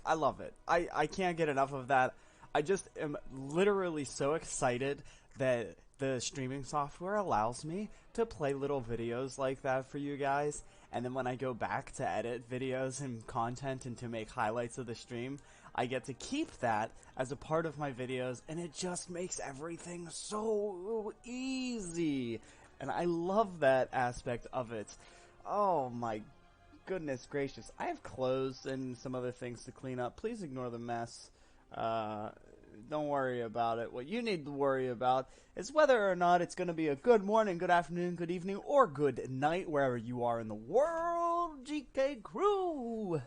I love it. I can't get enough of that. I just am literally so excited that the streaming software allows me to play little videos like that for you guys, and then when I go back to edit videos and content and to make highlights of the stream, I get to keep that as a part of my videos, and it just makes everything so easy. And I love that aspect of it. Oh my goodness gracious. I have clothes and some other things to clean up. Please ignore the mess. Don't worry about it. What you need to worry about is whether or not it's going to be a good morning, good afternoon, good evening, or good night, wherever you are in the world. GK crew!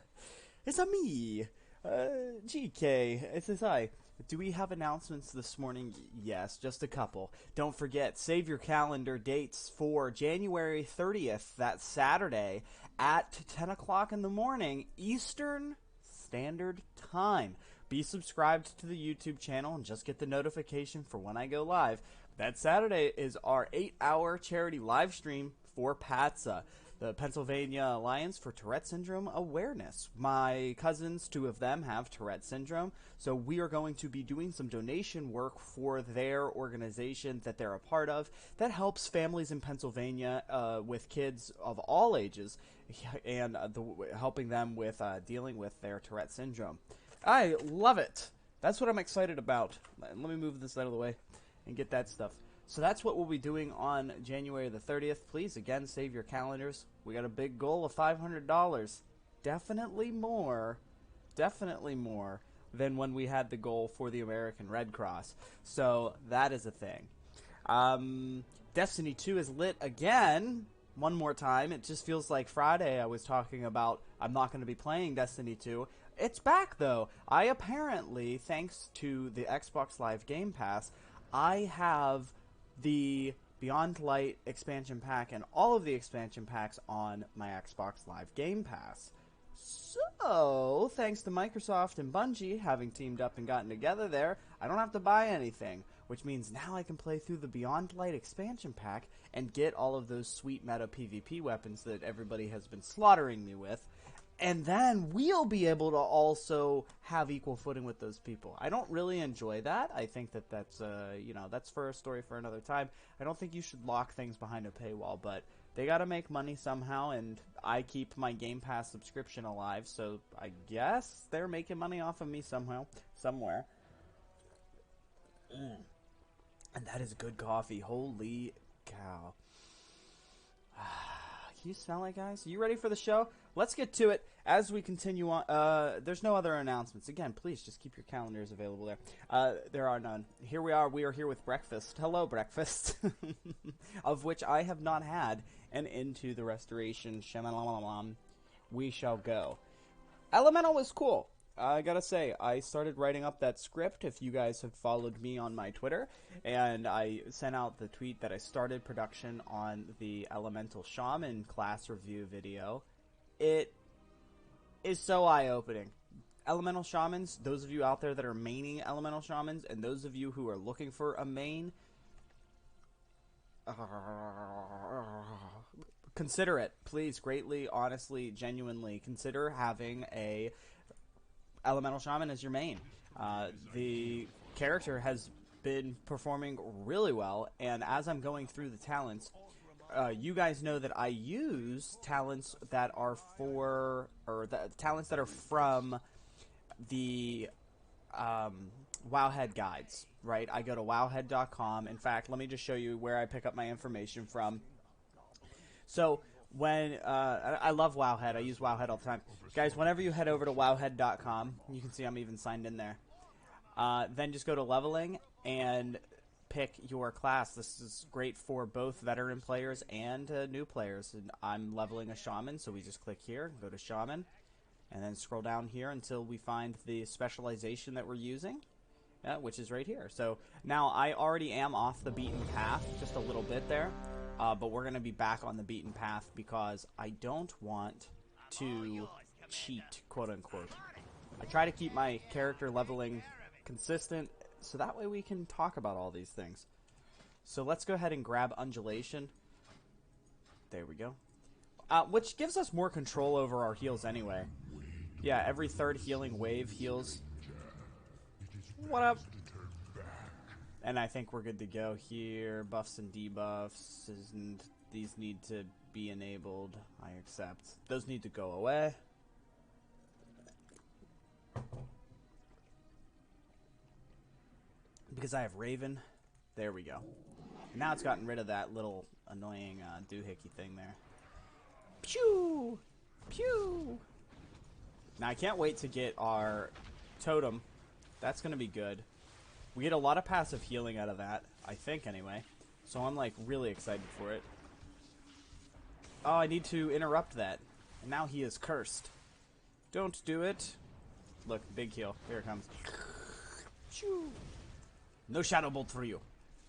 It's a me. GK, it's I. Do we have announcements this morning? Yes, just a couple. Don't forget, save your calendar dates for January 30th, that's Saturday, at 10 o'clock in the morning, Eastern Standard Time. Be subscribed to the YouTube channel and just get the notification for when I go live. That Saturday is our 8-hour charity live stream for PATSA, the Pennsylvania Alliance for Tourette Syndrome Awareness. My cousins, 2 of them, have Tourette Syndrome, so we are going to be doing some donation work for their organization that they're a part of that helps families in Pennsylvania with kids of all ages and helping them with dealing with their Tourette Syndrome. I love it. That's what I'm excited about. Let me move this out of the way and get that stuff. So that's what we'll be doing on January the 30th. Please, again, save your calendars. We got a big goal of $500. Definitely more than when we had the goal for the American Red Cross. So that is a thing. Destiny 2 is lit again. One more time. It just feels like Friday I was talking about I'm not going to be playing Destiny 2. It's back, though. I apparently, thanks to the Xbox Live Game Pass, I have the Beyond Light expansion pack and all of the expansion packs on my Xbox Live Game Pass. So, thanks to Microsoft and Bungie having teamed up and gotten together there, I don't have to buy anything, which means now I can play through the Beyond Light expansion pack and get all of those sweet meta PvP weapons that everybody has been slaughtering me with. And then we'll be able to also have equal footing with those people. I don't really enjoy that. I think that that's, that's for a story for another time. I don't think you should lock things behind a paywall, but they gotta make money somehow, and I keep my Game Pass subscription alive, so I guess they're making money off of me somehow, somewhere. And that is good coffee. Holy cow. Can you smell it, guys? Are you ready for the show? Let's get to it as we continue on. There's no other announcements. Again, please just keep your calendars available there. There are none. Here we are. We are here with breakfast. Hello, breakfast. Of which I have not had. And into the restoration. Shaman. We shall go. Elemental was cool. I gotta say, I started writing up that script, if you guys have followed me on my Twitter, and I sent out the tweet that I started production on the Elemental Shaman class review video. It is so eye-opening. Elemental Shamans, those of you out there that are maining Elemental Shamans, and those of you who are looking for a main, consider it. Please, greatly, honestly, genuinely, consider having a Elemental Shaman as your main. The character has been performing really well, and as I'm going through the talents, you guys know that I use talents that are talents that are from the Wowhead guides, right? I go to wowhead.com. In fact, let me just show you where I pick up my information from. So when I love Wowhead, I use Wowhead all the time. Guys, whenever you head over to wowhead.com, you can see I'm even signed in there. Then just go to leveling and pick your class. This is great for both veteran players and new players. And I'm leveling a Shaman, so we just click here, go to Shaman, and then scroll down here until we find the specialization that we're using, which is right here. So now I already am off the beaten path just a little bit there. But we're going to be back on the beaten path because I don't want to cheat, quote-unquote. I try to keep my character leveling consistent so that way we can talk about all these things. So let's go ahead and grab Undulation. There we go. Which gives us more control over our heals anyway. Yeah, every third healing wave heals. What up? And I think we're good to go here. Buffs and debuffs, and these need to be enabled. I accept. Those need to go away. Because I have Raven. There we go. Now it's gotten rid of that little annoying doohickey thing there. Pew! Pew! Now I can't wait to get our totem. That's going to be good. We get a lot of passive healing out of that, I think anyway. So I'm like really excited for it. Oh, I need to interrupt that. And now he is cursed. Don't do it. Look, big heal. Here it comes. No Shadow Bolt for you.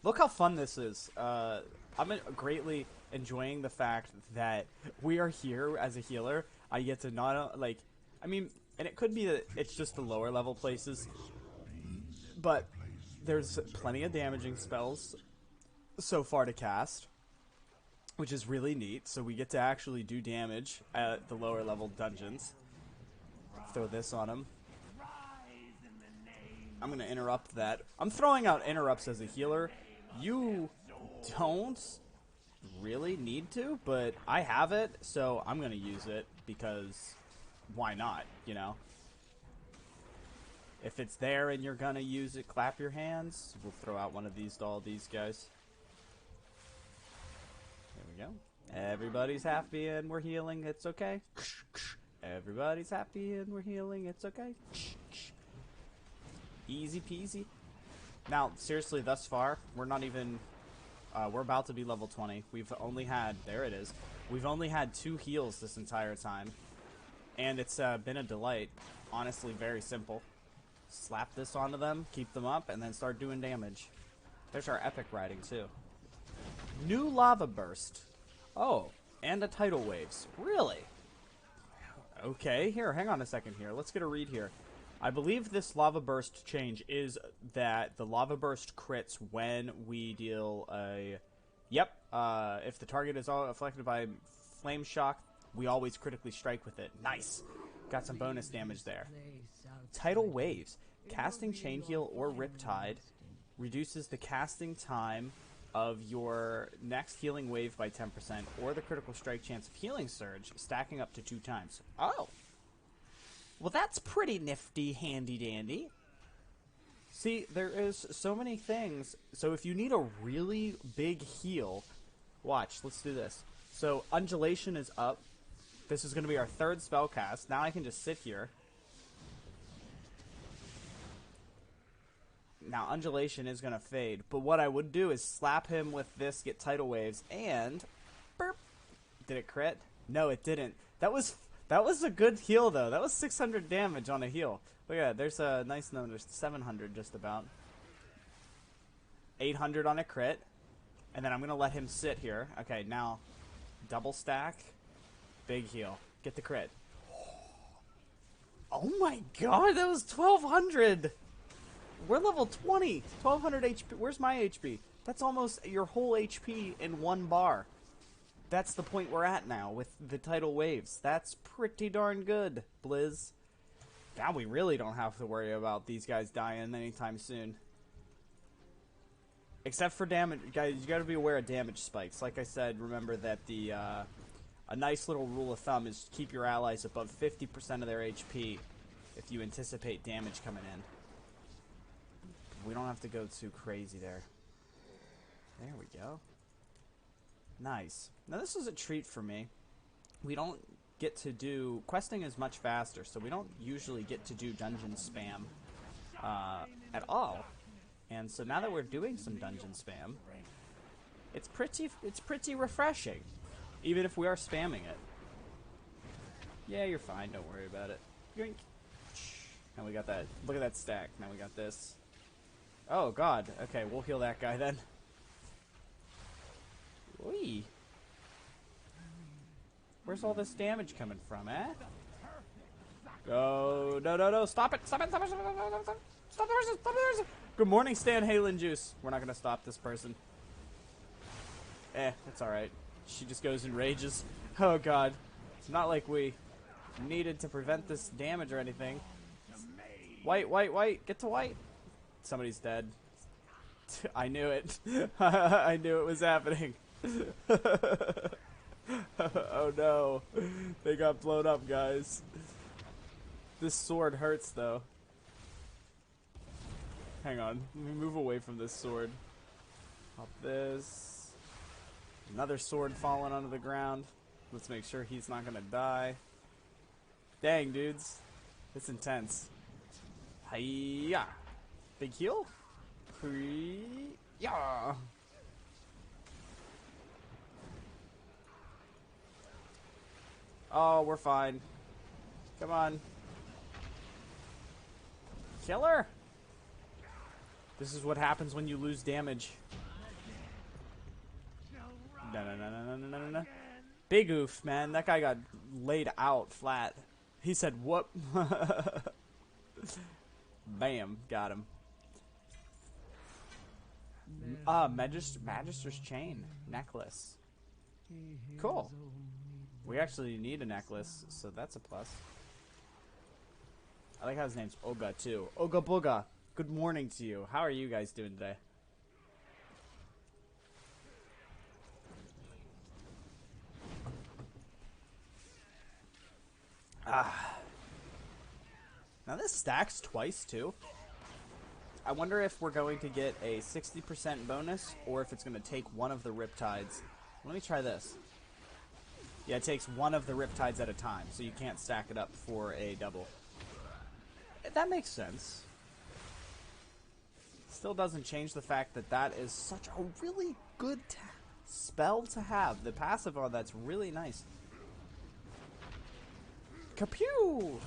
Look how fun this is. I'm greatly enjoying the fact that we are here as a healer. I get to not, like, I mean, and it could be that it's just the lower level places, but there's plenty of damaging spells so far to cast, which is really neat. So we get to actually do damage at the lower level dungeons. Throw this on him. I'm going to interrupt that. I'm throwing out interrupts as a healer. You don't really need to, but I have it, so I'm going to use it because why not, you know? If it's there and you're going to use it, clap your hands. We'll throw out one of these to all these guys. There we go. Everybody's happy and we're healing. It's okay. Everybody's happy and we're healing. It's okay. Easy peasy. Now, seriously, thus far, we're not even... we're about to be level 20. We've only had... There it is. We've only had 2 heals this entire time. And it's been a delight. Honestly, very simple. Slap this onto them, keep them up, and then start doing damage. There's our epic riding, too. New Lava Burst. Oh, and a Tidal Waves. Really? Okay, here, hang on a second here. Let's get a read here. I believe this Lava Burst change is that the Lava Burst crits when we deal a... Yep, if the target is all afflicted by Flame Shock, we always critically strike with it. Nice! Got some bonus damage there. Tidal Waves. Casting Chain Heal or Riptide reduces the casting time of your next healing wave by 10% or the critical strike chance of Healing Surge, stacking up to 2 times. Oh! Well, that's pretty nifty, handy-dandy. See, there is so many things. So if you need a really big heal, watch, let's do this. So Undulation is up. This is going to be our 3rd spell cast. Now I can just sit here. Now Undulation is going to fade. But what I would do is slap him with this, get Tidal Waves, and... Burp. Did it crit? No, it didn't. That was a good heal, though. That was 600 damage on a heal. Look at that. There's a nice number. There's 700 just about. 800 on a crit. And then I'm going to let him sit here. Okay, now double stack. Big heal. Get the crit. Oh my god, that was 1200! We're level 20. 1200 HP. Where's my HP? That's almost your whole HP in 1 bar. That's the point we're at now with the Tidal Waves. That's pretty darn good, Blizz. Now we really don't have to worry about these guys dying anytime soon. Except for damage. Guys, you gotta be aware of damage spikes. Like I said, remember that the a nice little rule of thumb is keep your allies above 50% of their HP if you anticipate damage coming in. We don't have to go too crazy there. There we go. Nice. Now this is a treat for me. We don't get to do... Questing is much faster, so we don't usually get to do dungeon spam at all. And so now that we're doing some dungeon spam, it's pretty refreshing. Even if we are spamming it. Yeah, you're fine. Don't worry about it. Yoink. And we got that. Look at that stack. Now we got this. Oh, God. Okay, we'll heal that guy then. Whee. Where's all this damage coming from, eh? Oh, no, no, no. Stop it. Stop it. Stop it. Stop it. Stop it. Stop the person. Stop the person. Good morning, Stan Halen Juice. We're not going to stop this person. It's alright. She just goes and rages. Oh, God. It's not like we... needed to prevent this damage or anything. White, white, white. Get to white. Somebody's dead. I knew it. I knew it was happening. Oh no. They got blown up, guys. This sword hurts, though. Hang on. Let me move away from this sword. Pop this. Another sword falling onto the ground. Let's make sure he's not gonna die. Dang, dudes. It's intense. Hiya! Big heal? Yeah. Oh, we're fine. Come on. Killer! This is what happens when you lose damage. No. Big oof, man. That guy got laid out flat. He said, whoop. Bam. Got him. Magister's chain. Necklace. Cool. We actually need a necklace, so that's a plus. I like how his name's Oga, too. Oga Booga. Good morning to you. How are you guys doing today? Now this stacks twice, too. I wonder if we're going to get a 60% bonus, or if it's going to take one of the Riptides. Let me try this. Yeah, it takes one of the Riptides at a time, so you can't stack it up for a double. That makes sense. Still doesn't change the fact that that is such a really good spell to have. The passive on that's really nice. Kapew!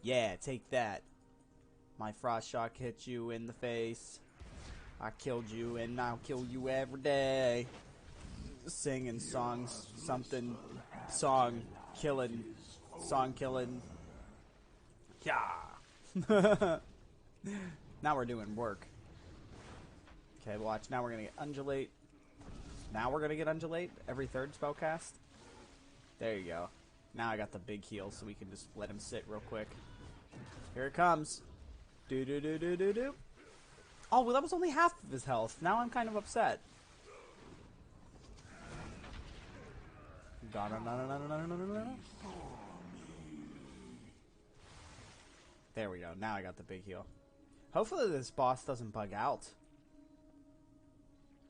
Yeah, take that. My frost shock hit you in the face. I killed you and I'll kill you every day. Singing songs, something, song killing, yeah. Now we're doing work. Okay, watch. Now we're gonna get undulate. Now we're gonna get undulate every third spell cast. There you go. Now I got the big heal, so we can just let him sit real quick. Here it comes. Do do do do do do. Oh, well, that was only half of his health. Now I'm kind of upset. There we go. Now I got the big heal. Hopefully this boss doesn't bug out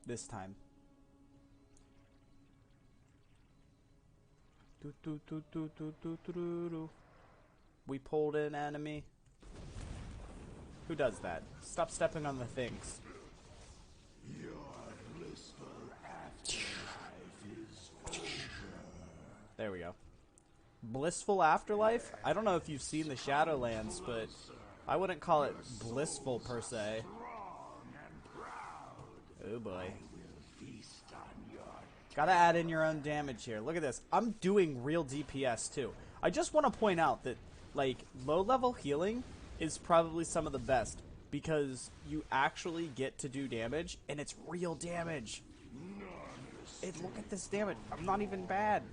this time. We pulled an enemy. Who does that? Stop stepping on the things. There we go. Blissful afterlife? I don't know if you've seen the Shadowlands, but I wouldn't call it blissful per se. Oh boy. Gotta add in your own damage here. Look at this. I'm doing real DPS too. I just want to point out that, like, low level healing is probably some of the best because you actually get to do damage and it's real damage. Look at this damage. I'm not even bad.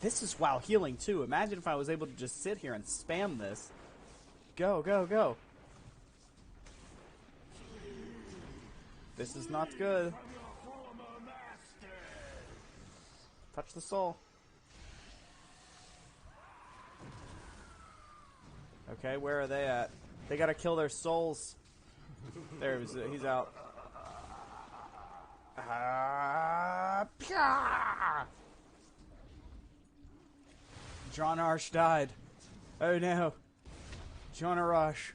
This is while healing too. Imagine if I was able to just sit here and spam this. Go, go, go. This is not good. Touch the soul. Okay, where are they at? They gotta kill their souls. There, he's out. John Arsh died. Oh no. John Arash.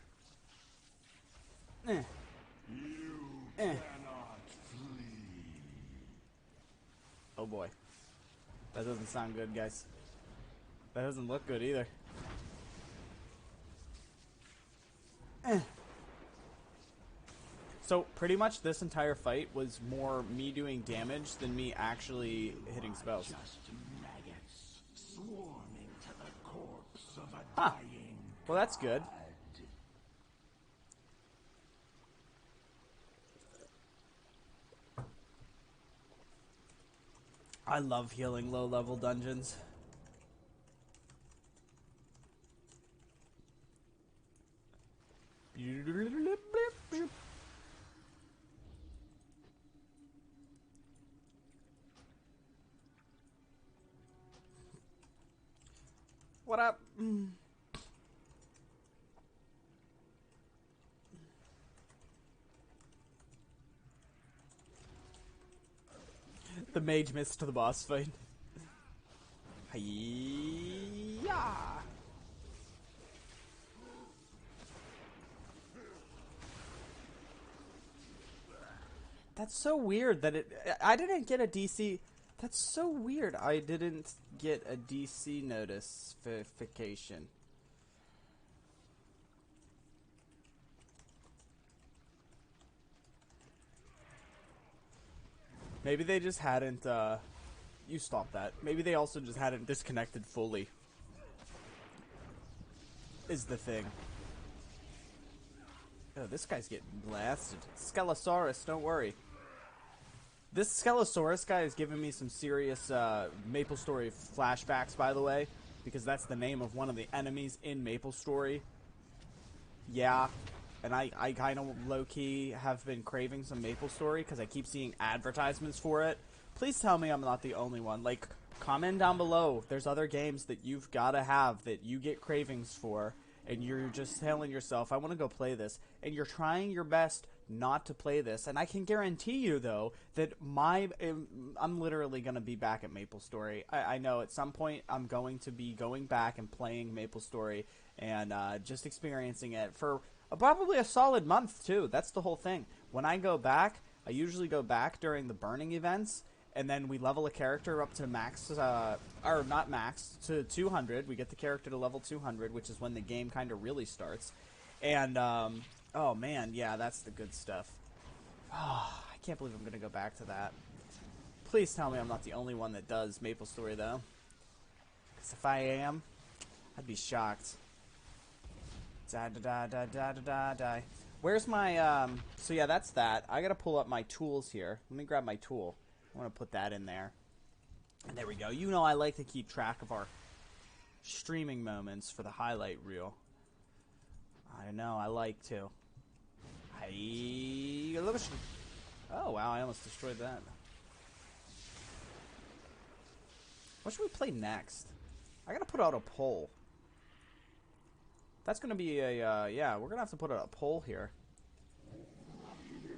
Oh boy. That doesn't sound good, guys. That doesn't look good either. So pretty much this entire fight was more me doing damage than me actually hitting spells. Huh. Well, that's good. I love healing low-level dungeons. What up? The mage missed the boss fight. Hi-ya! That's so weird that I didn't get a DC. That's so weird. I didn't get a DC notification. Maybe they just hadn't, you stop that. Maybe they also just hadn't disconnected fully. Is the thing. Oh, this guy's getting blasted. Skelosaurus, don't worry. This Skelosaurus guy is giving me some serious MapleStory flashbacks, by the way. Because that's the name of one of the enemies in MapleStory. Yeah. And I kind of low-key have been craving some MapleStory because I keep seeing advertisements for it. Please tell me I'm not the only one. Like, comment down below. There's other games that you've got to have that you get cravings for. And you're just telling yourself, I want to go play this. And you're trying your best not to play this. And I can guarantee you, though, that I'm literally going to be back at MapleStory. I know at some point I'm going to be going back and playing MapleStory and just experiencing it for probably a solid month, too. That's the whole thing. When I go back, I usually go back during the burning events. And then we level a character up to max, or not max, to 200. We get the character to level 200, which is when the game kind of really starts. And, oh man, yeah, that's the good stuff. Oh, I can't believe I'm going to go back to that. Please tell me I'm not the only one that does MapleStory, though. Because if I am, I'd be shocked. Die. Where's my, so yeah, that's that. I got to pull up my tools here. Let me grab my tool. I want to put that in there. And there we go. You know I like to keep track of our streaming moments for the highlight reel. I know, I like to. Oh, wow, I almost destroyed that. What should we play next? I gotta put out a poll. That's gonna be a, yeah, we're gonna have to put out a poll here.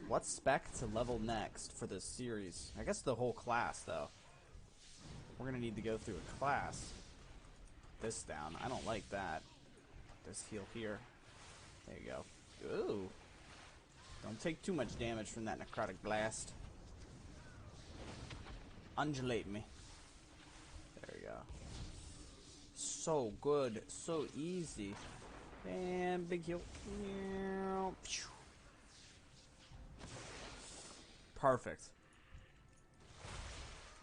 What spec to level next for this series? I guess the whole class, though. We're going to need to go through a class. This down. I don't like that. This heal here. There you go. Ooh. Don't take too much damage from that necrotic blast. Undulate me. There we go. So good. So easy. And big heal. Perfect.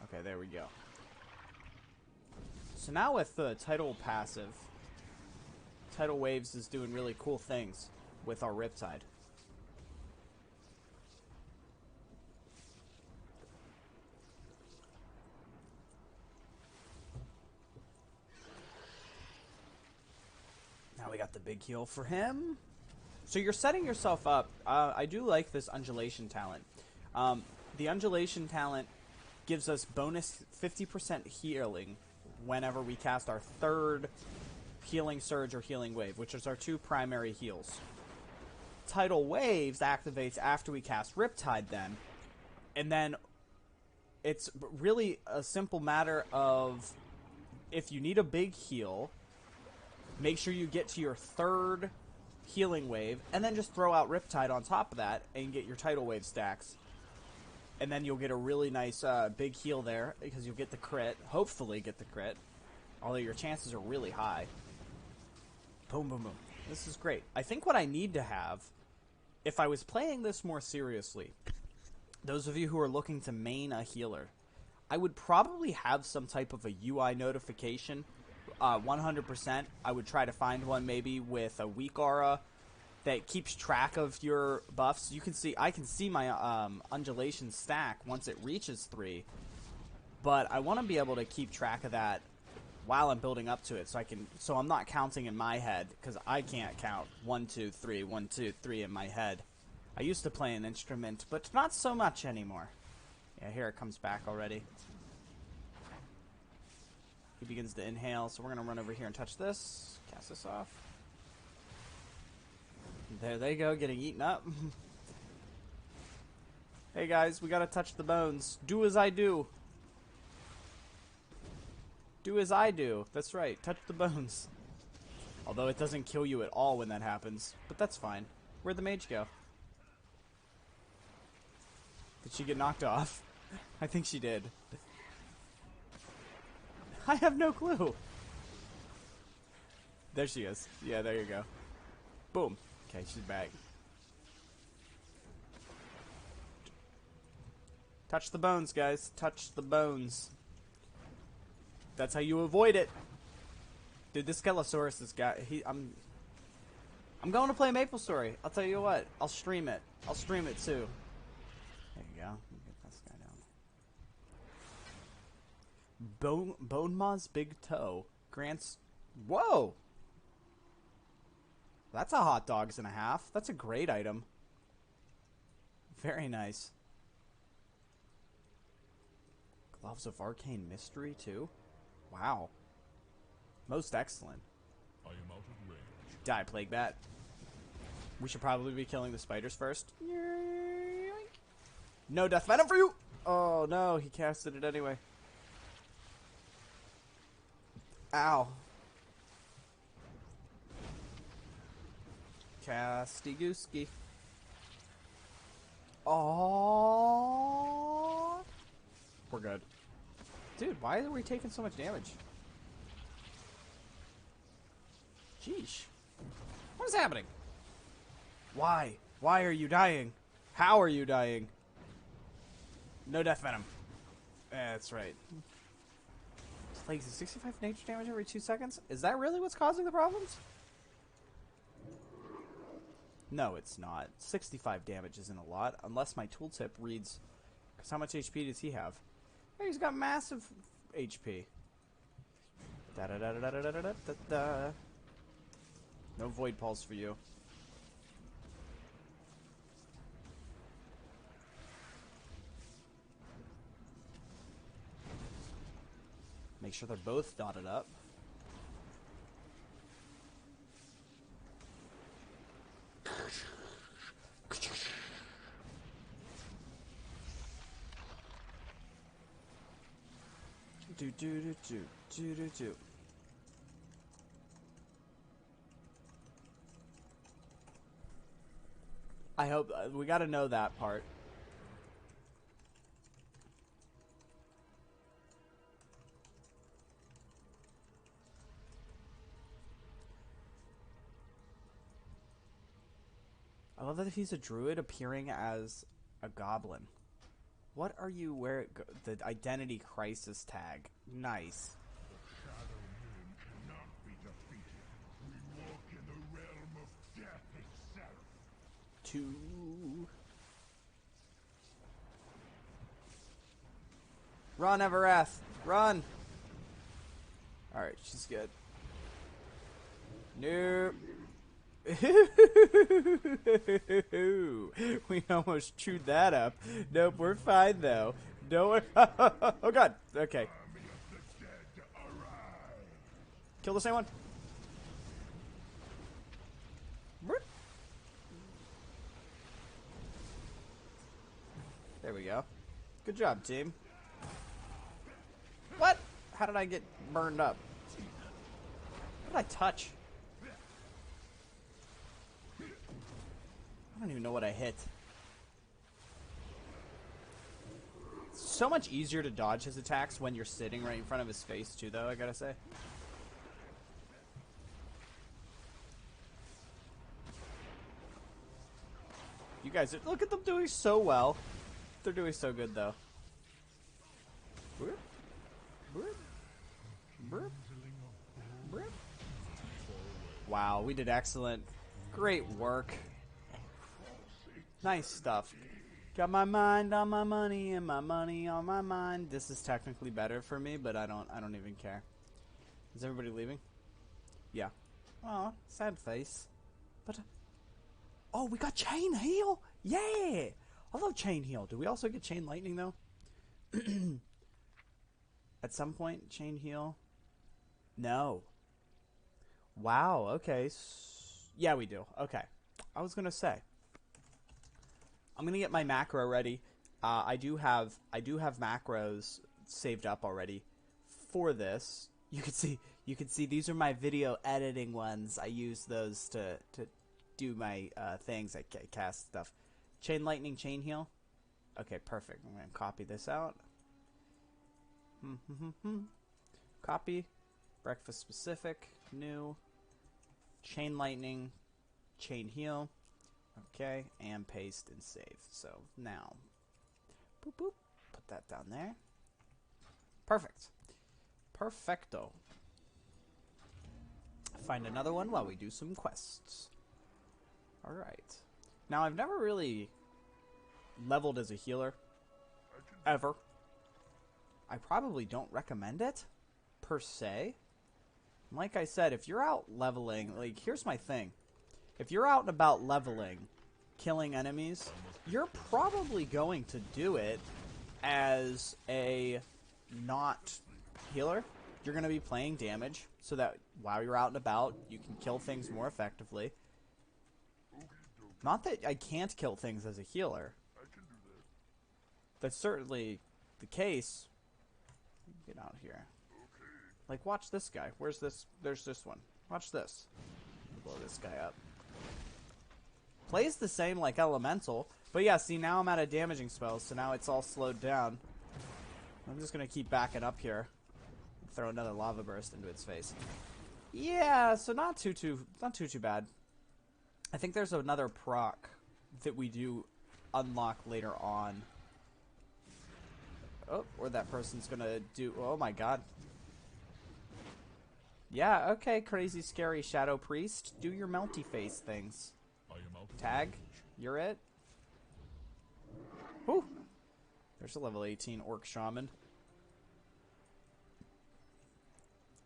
Okay, there we go. So now with the Tidal passive, Tidal Waves is doing really cool things with our Riptide. Now we got the big heal for him. So you're setting yourself up. I do like this undulation talent. The undulation talent gives us bonus 50% healing whenever we cast our third healing surge or healing wave, which is our two primary heals. Tidal Waves activates after we cast Riptide then, and then it's really a simple matter of if you need a big heal, make sure you get to your third healing wave, and then just throw out Riptide on top of that and get your Tidal Wave stacks. And then you'll get a really nice big heal there because you'll get the crit. Hopefully get the crit. Although your chances are really high. Boom, boom, boom. This is great. I think what I need to have, if I was playing this more seriously, those of you who are looking to main a healer, I would probably have some type of a UI notification. 100%. I would try to find one maybe with a weak aura that keeps track of your buffs. You can see, I can see my undulation stack once it reaches 3. but I want to be able to keep track of that while I'm building up to it, so I'm not counting in my head, because I can't count 1, 2, 3, 1, 2, 3 in my head. I used to play an instrument, but not so much anymore. Yeah, here it comes back already. He begins to inhale, so we're going to run over here and touch this. Cast this off. There they go, getting eaten up. Hey guys, we got to touch the bones. Do as I do. Do as I do. That's right, touch the bones. Although it doesn't kill you at all when that happens, but that's fine. Where'd the mage go? Did she get knocked off? I think she did. I have no clue. There she is. Yeah, there you go. Boom. Okay, she's back. Touch the bones, guys. Touch the bones. That's how you avoid it. Dude, this Skelosaurus has got... I'm going to play Maple Story. I'll tell you what. I'll stream it. I'll stream it too. There you go. Get this guy down. Bone Maw's Big Toe grants... Whoa! That's a hot dogs and a half. That's a great item. Very nice. Gloves of Arcane Mystery, too? Wow. Most excellent. I am out of range. Die, Plague Bat. We should probably be killing the spiders first. No death venom for you! Oh, no. He casted it anyway. Ow. Casty Gooski. Oh, we're good. Dude, why are we taking so much damage? Sheesh. What is happening? Why? Why are you dying? How are you dying? No death venom. That's right. It's like 65 nature damage every 2 seconds? Is that really what's causing the problems? No, it's not. 65 damage isn't a lot, unless my tooltip reads... Because how much HP does he have? Hey, he's got massive HP. Da-da-da-da-da-da-da-da-da. No Void Pulse for you. Make sure they're both dotted up. Do do do do do do do. I hope we got to know that part. I love that he's a druid appearing as a goblin. What are you wearing? The identity crisis tag. Nice. The Shadow Moon cannot be defeated. We walk in the realm of death itself. 2. Run, Evereth! Run! Alright, she's good. Nope. We almost chewed that up. Nope, we're fine though. No, oh god. Okay. Kill the same one. There we go. Good job, team. What? How did I get burned up? What did I touch? I don't even know what I hit. It's so much easier to dodge his attacks when you're sitting right in front of his face too, though, I gotta say. You guys, look at them doing so well. They're doing so good, though. Burp. Burp. Burp. Burp. Wow, we did excellent. Great work. Nice stuff. Got my mind on my money and my money on my mind. This is technically better for me, but I don't even care. Is everybody leaving? Yeah. Oh, sad face. But oh, we got chain heal. Yeah. I love chain heal. Do we also get chain lightning though? At some point, chain heal. No. Wow. Okay. Yeah, we do. Okay. I was gonna say. I'm gonna get my macro ready. I do have macros saved up already for this. You can see these are my video editing ones. I use those to do my things. I cast stuff. Chain lightning, chain heal. Okay, perfect. I'm gonna copy this out. Copy. Breakfast specific. New. Chain lightning. Chain heal. Okay, and paste and save. So now, boop boop, put that down there. Perfect. Perfecto. Find another one while we do some quests. Alright. Now, I've never really leveled as a healer. Ever. I probably don't recommend it, per se. Like I said, if you're out leveling, like, here's my thing. If you're out and about leveling, killing enemies, you're probably going to do it as a not healer. You're going to be playing damage so that while you're out and about, you can kill things more effectively. Not that I can't kill things as a healer. That's certainly the case. Get out here. Like, watch this guy. Where's this? There's this one. Watch this. Blow this guy up. Plays the same like elemental, but yeah, see, now I'm out of damaging spells, so now it's all slowed down. I'm just gonna keep backing up here. Throw another lava burst into its face. Yeah, so not too bad. I think there's another proc that we do unlock later on. Oh, or that person's gonna do. Oh my god. Yeah, okay, crazy, scary Shadow Priest. Do your melty face things. Tag, you're it. Whew. There's a level 18 Orc Shaman.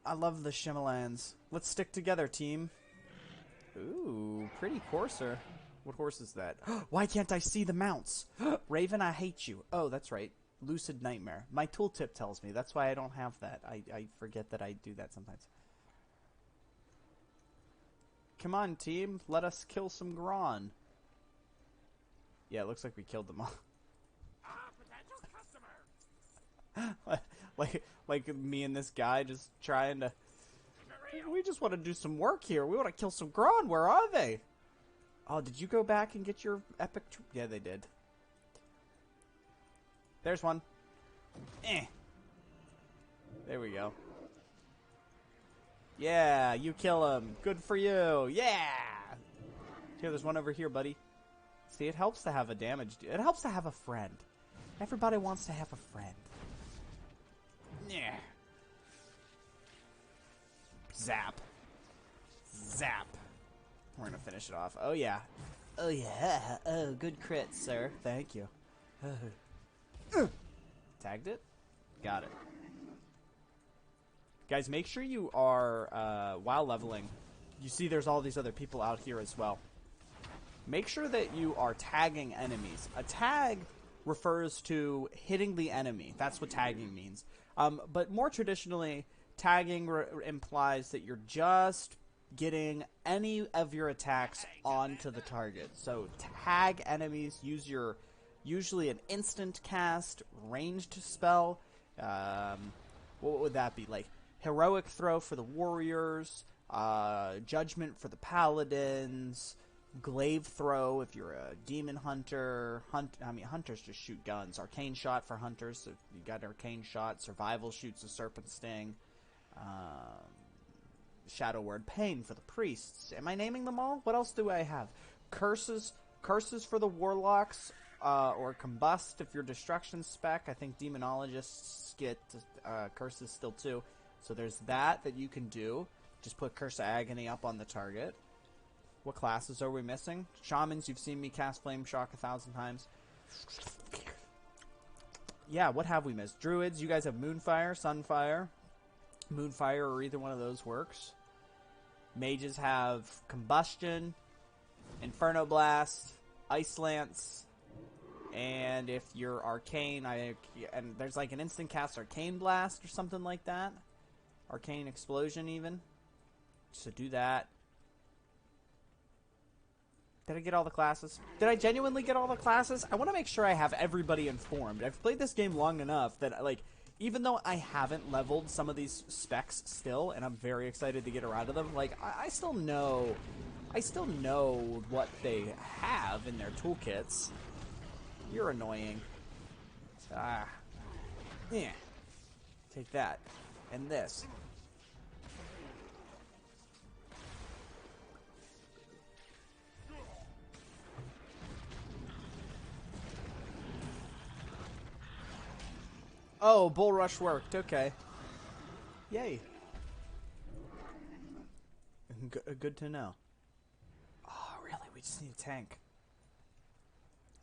I love the Shimalans. Let's stick together, team. Ooh, pretty courser. What horse is that? Why can't I see the mounts? Raven, I hate you. Oh, that's right. Lucid Nightmare. My tooltip tells me. That's why I don't have that. I forget that I do that sometimes. Come on, team. Let us kill some Gron. Yeah, it looks like we killed them all. like me and this guy just trying to... We just want to do some work here. We want to kill some Gron. Where are they? Oh, did you go back and get your epic... Yeah, they did. There's one. Eh. There we go. Yeah, you kill him. Good for you. Yeah. Here, there's one over here, buddy. See, it helps to have a damage. It helps to have a friend. Everybody wants to have a friend. Yeah. Zap. Zap. We're gonna finish it off. Oh, yeah. Oh, yeah. Oh, good crit, sir. Thank you. Tagged it? Got it. Guys, make sure you are, while leveling, you see there's all these other people out here as well. Make sure that you are tagging enemies. A tag refers to hitting the enemy. That's what tagging means. But more traditionally, tagging implies that you're just getting any of your attacks onto the target. So tag enemies, use your, usually an instant cast, ranged spell. What would that be? Like, Heroic Throw for the warriors, Judgment for the paladins, Glaive Throw if you're a demon hunter. Hunters just shoot guns. Arcane Shot for hunters, so you got Arcane Shot. Survival shoots a Serpent Sting. Shadow Word Pain for the priests. Am I naming them all? What else do I have? Curses for the warlocks, or Combust if you're Destruction Spec. I think Demonologists get curses still too. So there's that you can do. Just put Curse of Agony up on the target. What classes are we missing? Shamans, you've seen me cast Flame Shock 1,000 times. Yeah, what have we missed? Druids, you guys have Moonfire, Sunfire. Moonfire or either one of those works. Mages have Combustion, Inferno Blast, Ice Lance, and if you're Arcane, and there's like an instant cast Arcane Blast or something like that. Arcane Explosion even. So do that. Did I get all the classes? Did I genuinely get all the classes? I want to make sure I have everybody informed. I've played this game long enough that, like, even though I haven't leveled some of these specs still, and I'm very excited to get around to them, like, I still know what they have in their toolkits. You're annoying. Ah. Yeah. Take that. And this. Oh, Bull Rush worked. Okay. Yay. Good to know. Oh, really? We just need a tank.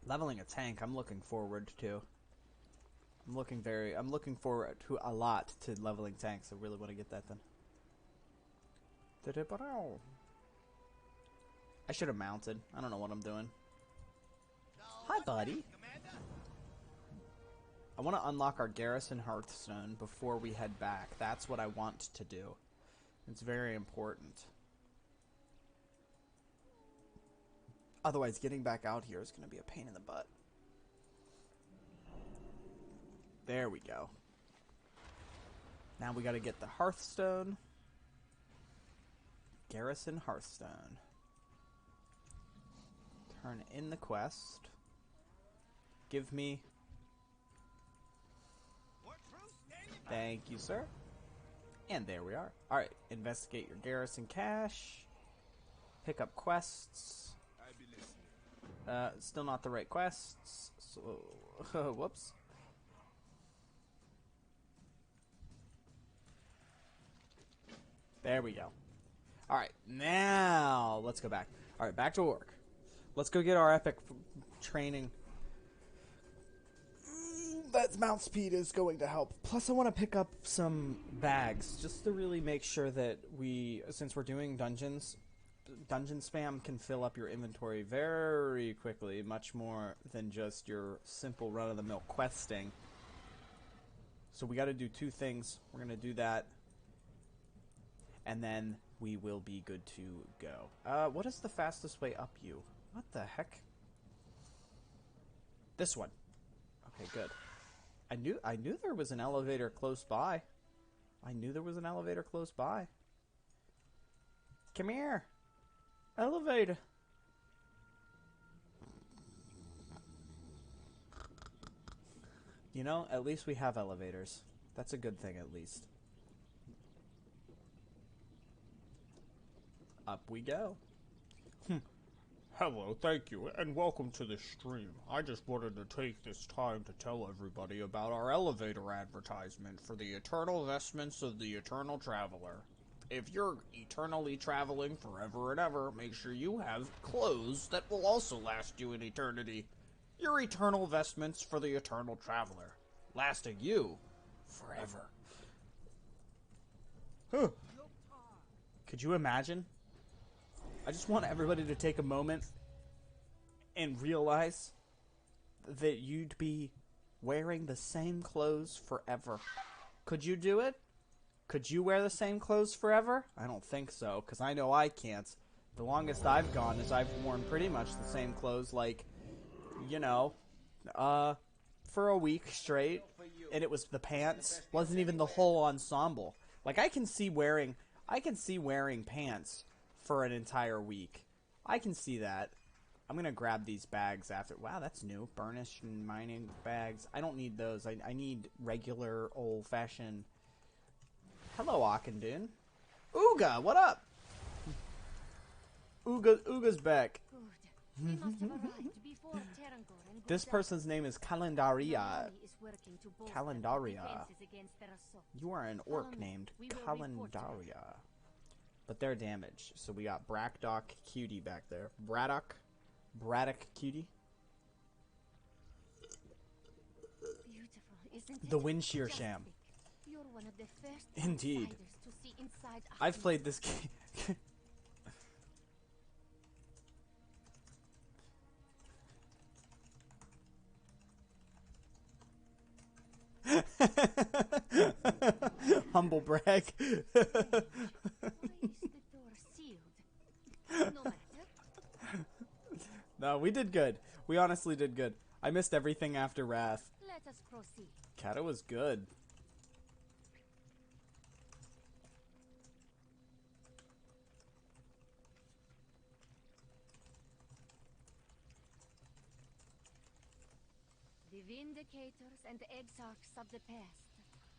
Leveling a tank, I'm looking forward to. I'm looking forward to a lot to leveling tanks. I really want to get that done. I should have mounted. I don't know what I'm doing. Hi, buddy. I want to unlock our Garrison Hearthstone before we head back. That's what I want to do. It's very important. Otherwise, getting back out here is going to be a pain in the butt. There we go. Now we got to get the Hearthstone. Garrison Hearthstone. Turn in the quest. Give me... Thank you, sir. And there we are. Alright, investigate your garrison cache. Pick up quests. Still not the right quests. So, whoops. There we go. Alright, now let's go back. Alright, back to work. Let's go get our epic training. That mount speed is going to help. Plus, I want to pick up some bags just to really make sure that since we're doing dungeons, dungeon spam can fill up your inventory very quickly, much more than just your simple run-of-the-mill questing. So we got to do two things. We're going to do that, and then we will be good to go. What is the fastest way up you? What the heck? This one. Okay, good. I knew there was an elevator close by. I knew there was an elevator close by. Come here. Elevator. You know, at least we have elevators. That's a good thing, at least. Up we go. Hello, thank you, and welcome to the stream. I just wanted to take this time to tell everybody about our elevator advertisement for the eternal vestments of the eternal traveler. If you're eternally traveling forever and ever, make sure you have clothes that will also last you an eternity. Your eternal vestments for the eternal traveler, lasting you forever. Huh. Could you imagine? I just want everybody to take a moment and realize that you'd be wearing the same clothes forever. Could you do it? Could you wear the same clothes forever? I don't think so, because I know I can't. The longest I've gone is I've worn pretty much the same clothes, like, you know, for a week straight, and it was the pants. Wasn't even the whole ensemble. Like, I can see wearing pants for an entire week. I can see that. I'm gonna grab these bags after. Wow, that's new. Burnished and mining bags. I don't need those. I need regular, old-fashioned. Hello, Akendun. Ooga, what up? Ooga's back. This person's name is Calendaria. Calendaria. You are an orc named Calendaria. But they're damaged. So we got Braddock Cutie back there. Braddock Cutie. isn't The it? wind shear Just sham. think. You're one of the first Indeed. outsiders to see inside a I've hunter. played this game. Humble brag. Why is the door sealed? No matter. No, we did good. We honestly did good. I missed everything after Wrath. Let us proceed. Kata was good. The Vindicators and Exarchs of the past.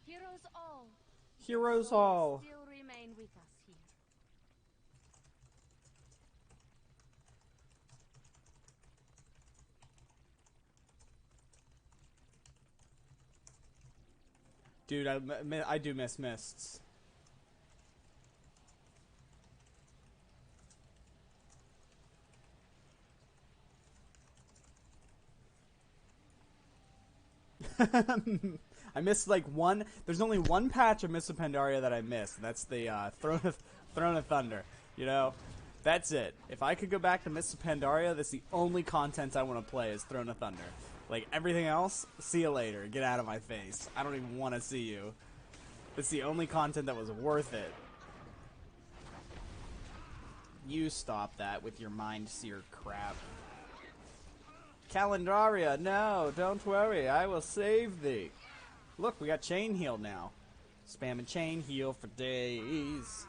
Heroes all. Heroes Souls all. still remain with us here. Dude, I do miss Mists. I missed like one. There's only one patch of Mists of Pandaria that I missed. And that's the Throne of Thunder. You know, that's it. If I could go back to Mists of Pandaria, that's the only content I want to play is Throne of Thunder. Like everything else, see you later. Get out of my face. I don't even want to see you. It's the only content that was worth it. You stop that with your mind sear crap. Calendaria, no, don't worry, I will save thee. Look, we got chain heal now. Spamming chain heal for days.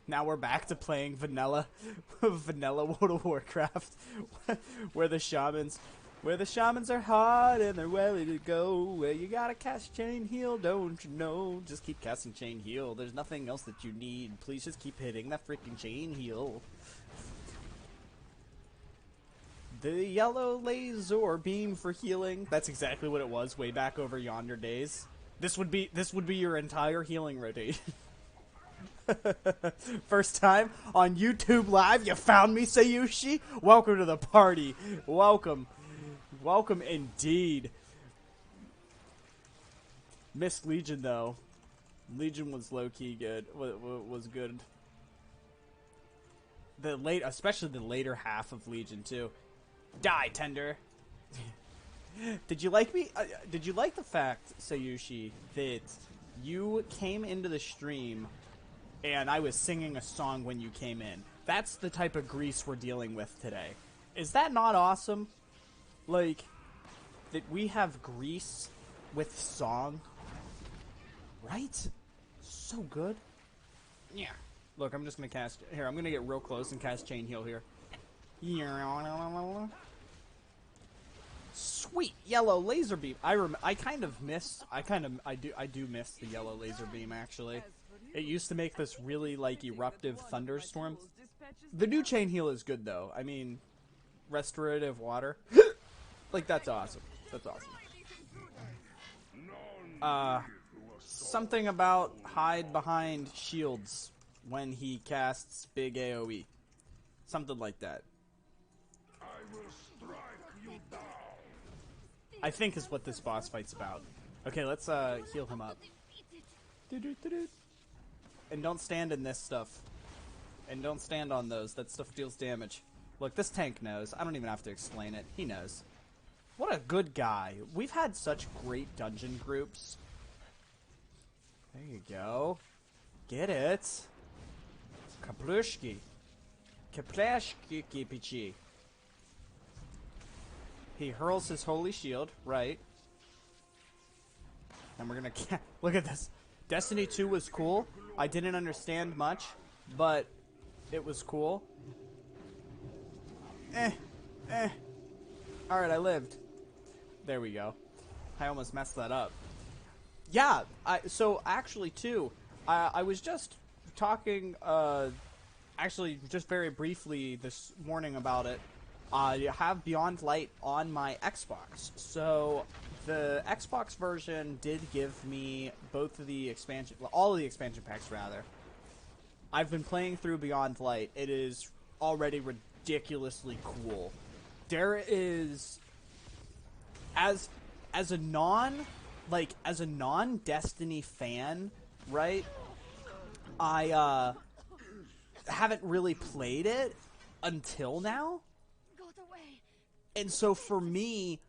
Now we're back to playing vanilla World of Warcraft, where the shamans are hot and they're ready to go. Where you gotta cast chain heal, don't you know? Just keep casting chain heal. There's nothing else that you need. Please just keep hitting that freaking chain heal. The yellow laser beam for healing. That's exactly what it was way back over yonder days. This would be your entire healing rotation. First time on YouTube Live, you found me, Sayushi? Welcome to the party. Welcome. Welcome indeed. Missed Legion, though. Legion was low-key good. Was good. Especially the later half of Legion, too. Die, Tender. Did you like me? Did you like the fact, Sayushi, that you came into the stream and I was singing a song when you came in? That's the type of grease we're dealing with today. Is that not awesome? Like, that we have grease with song? Right? So good. Yeah. Look, I'm just gonna cast... Here, I'm gonna get real close and cast Chain Heal here. Sweet yellow laser beam. I do miss the yellow laser beam actually. It used to make this really like eruptive thunderstorm. The new chain heal is good though. I mean, restorative water. Like that's awesome. That's awesome. Something about hide behind shields when he casts big AoE. Something like that. I think is what this boss fight's about. Okay, let's heal him up. And don't stand in this stuff. And don't stand on those. That stuff deals damage. Look, this tank knows. I don't even have to explain it. He knows. What a good guy. We've had such great dungeon groups. There you go. Get it. Kaplushki. Kaplashki kipichi. He hurls his holy shield, right? And we're gonna look at this. Destiny 2 was cool. I didn't understand much, but it was cool. Alright, I lived. There we go. I almost messed that up. Yeah, so actually too, I was just talking, actually just very briefly this morning about it. I have Beyond Light on my Xbox. So the Xbox version did give me both of the all of the expansion packs rather. I've been playing through Beyond Light. It is already ridiculously cool. There is as a non Destiny fan, right? I haven't really played it until now. Got away. And so for me,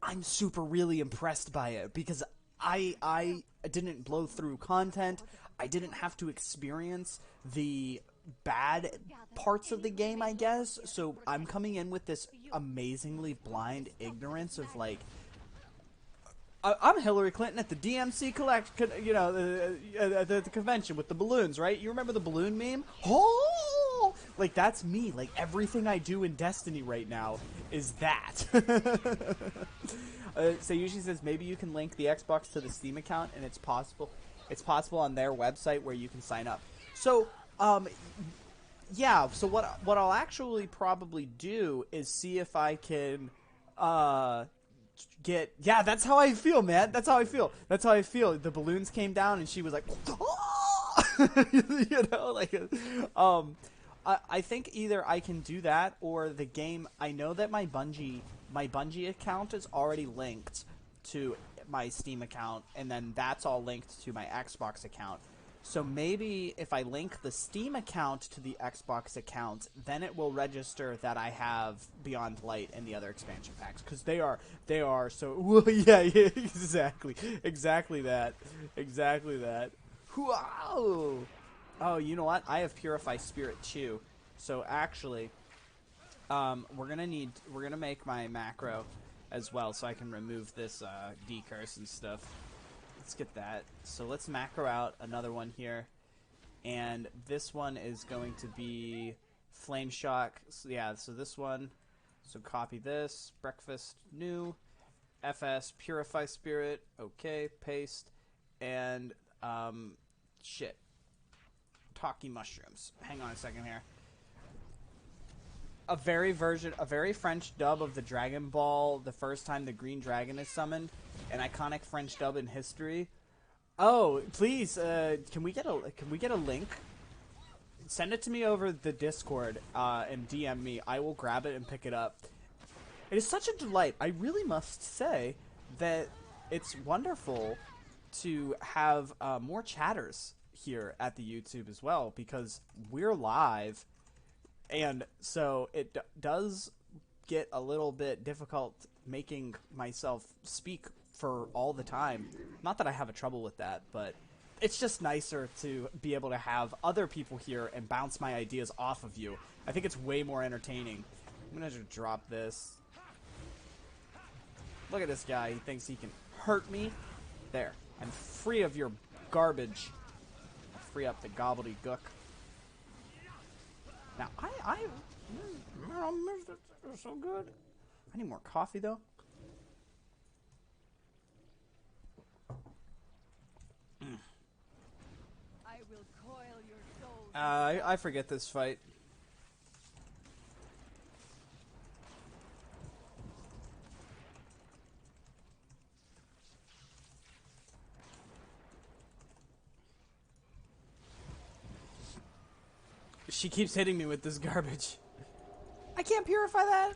I'm super really impressed by it because I didn't blow through content. I didn't have to experience the bad parts of the game, I guess. So I'm coming in with this amazingly blind ignorance of like, I'm Hillary Clinton at the DMC the convention with the balloons, right? You remember the balloon meme? Oh, like that's me. Like everything I do in Destiny right now is that. So usually says maybe you can link the Xbox to the Steam account, and it's possible. It's possible on their website where you can sign up. So, yeah. So what I'll actually probably do is see if I can, that's how I feel, man. That's how I feel. The balloons came down and she was like, oh! You know, like, I think either I can do that or the game. I know that my Bungie account is already linked to my Steam account, and then that's all linked to my Xbox account. So maybe if I link the Steam account to the Xbox account, then it will register that I have Beyond Light and the other expansion packs, because they are so. Well, yeah, exactly that. Wow. Oh, you know what? I have Purify Spirit too. So actually, we're gonna make my macro as well, so I can remove this decurse and stuff. Let's get that. So let's macro out another one here, and this one is going to be Flame Shock. So, yeah, so this one. So copy this. Breakfast new. FS Purify Spirit. Okay, paste, and shit. Talkie mushrooms. Hang on a second here. A very French dub of the Dragon Ball, the first time the Green Dragon is summoned, an iconic French dub in history. Oh, please, can we get a link? Send it to me over the Discord, and DM me. I will grab it and pick it up. It is such a delight. I really must say that it's wonderful to have more chatters here at the YouTube as well, because we're live. And so it does get a little bit difficult making myself speak for all the time. Not that I have a trouble with that, but it's just nicer to be able to have other people here and bounce my ideas off of you. I think it's way more entertaining. I'm going to just drop this. Look at this guy. He thinks he can hurt me. There. I'm free of your garbage. I'll free up the gobbledygook. Now, they're so good. I need more coffee, though. I will coil your soul. I forget this fight. She keeps hitting me with this garbage. I can't purify that.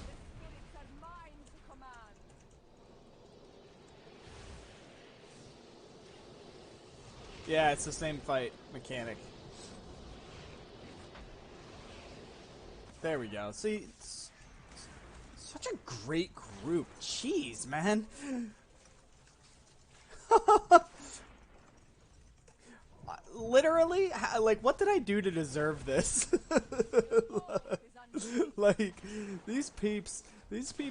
The spirits are mine to command. Yeah, it's the same fight mechanic. There we go. See, it's such a great group. Jeez, man. Literally, like, what did I do to deserve this? Like, these peeps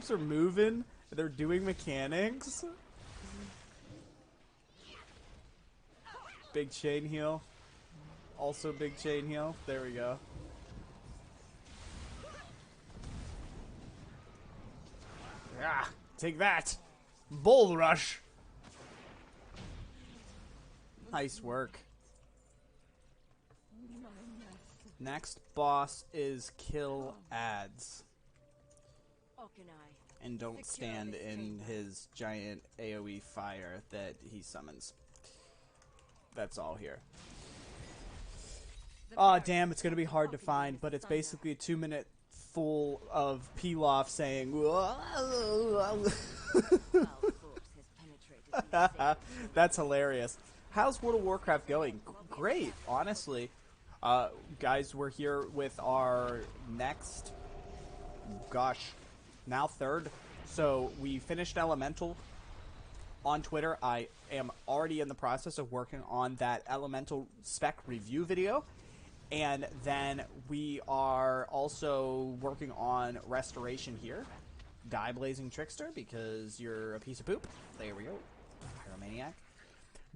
are moving. They're doing mechanics. Big chain heal. Also big chain heal. There we go. Ah, take that. Bull rush. Nice work. Next boss is kill ads. And don't stand in his giant AoE fire that he summons. That's all here. Aw, damn, it's gonna be hard to find, but it's basically a 2-minute full of Pilaf saying, Our force has penetrated the safe. that's hilarious. How's World of Warcraft going? Great, honestly. Guys, we're here with our next, now third. So we finished Elemental on Twitter. I am already in the process of working on that Elemental Spec review video. And then we are also working on Restoration here. Die Blazing Trickster, because you're a piece of poop. There we go. Pyromaniac.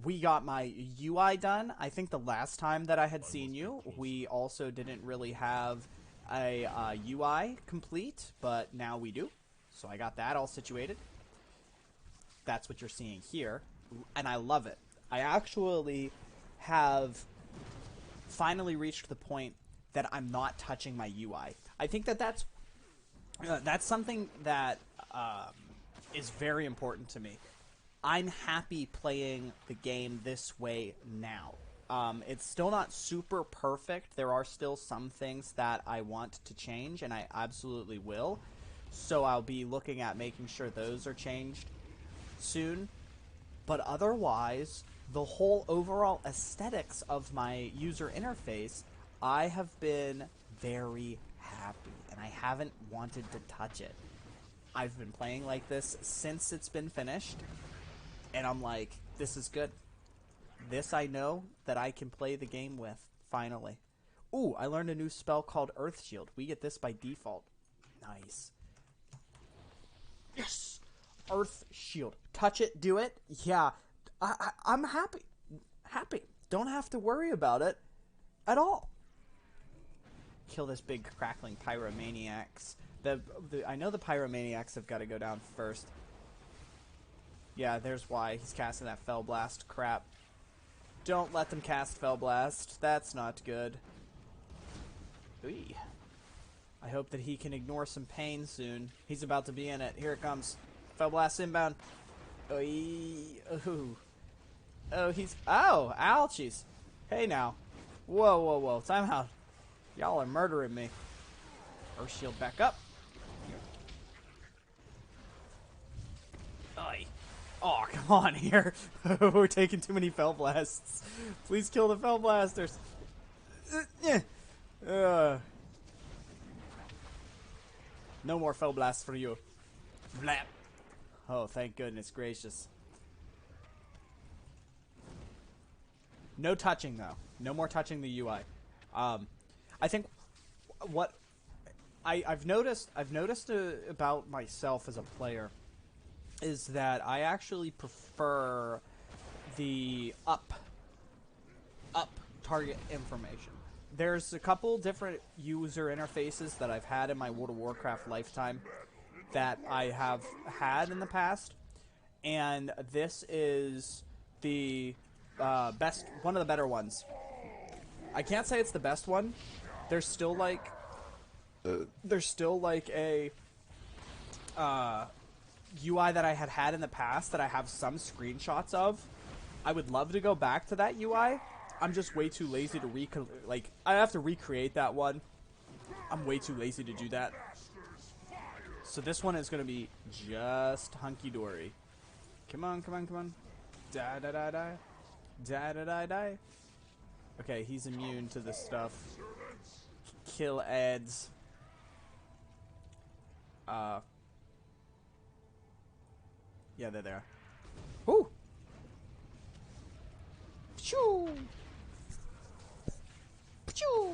We got my UI done. I think the last time that I had seen you, we also didn't really have a UI complete, but now we do. So I got that all situated. That's what you're seeing here, and I love it. I actually have finally reached the point that I'm not touching my UI. I think that that's something that is very important to me. I'm happy playing the game this way now. It's still not super perfect. There are still some things that I want to change, and I absolutely will. So I'll be looking at making sure those are changed soon. But otherwise, the whole overall aesthetics of my user interface, I have been very happy, and I haven't wanted to touch it. I've been playing like this since it's been finished, and I'm like, this is good. This I know that I can play the game with, finally. Ooh, I learned a new spell called Earth Shield. We get this by default. Nice. Yes! Earth Shield. Touch it, do it. Yeah, I'm happy. Happy. Don't have to worry about it at all. Kill this big crackling pyromaniacs. I know the pyromaniacs have got to go down first. Yeah, there's why he's casting that Fell Blast crap. Don't let them cast Fell Blast. That's not good. Oy. I hope that he can ignore some pain soon. He's about to be in it. Here it comes. Fell Blast inbound. Oy. Ooh. Oh, he's... Oh, ouchies. Hey, now. Whoa, whoa, whoa. Time out. Y'all are murdering me. Earth Shield back up. Oy. Oh, come on here. We're taking too many Fell Blasts. Please kill the Fell Blasters. No more Fell Blasts for you. Blap. Oh, thank goodness gracious. No touching, though. No more touching the UI. I think what I've noticed about myself as a player is that I actually prefer the up target information. There's a couple different user interfaces that I've had in my World of Warcraft lifetime that I have had in the past, and this is the best, one of the better ones. I can't say it's the best one. There's still like a UI that I had in the past that I have some screenshots of. I would love to go back to that UI. I'm just way too lazy to I have to recreate that one. I'm way too lazy to do that. So this one is going to be just hunky-dory. Come on, come on, come on. Die, die, die, die. Die, die, die, die. Okay, he's immune to this stuff. Kill ads. Yeah, they're there. Woo! Pshoo! Pshoo!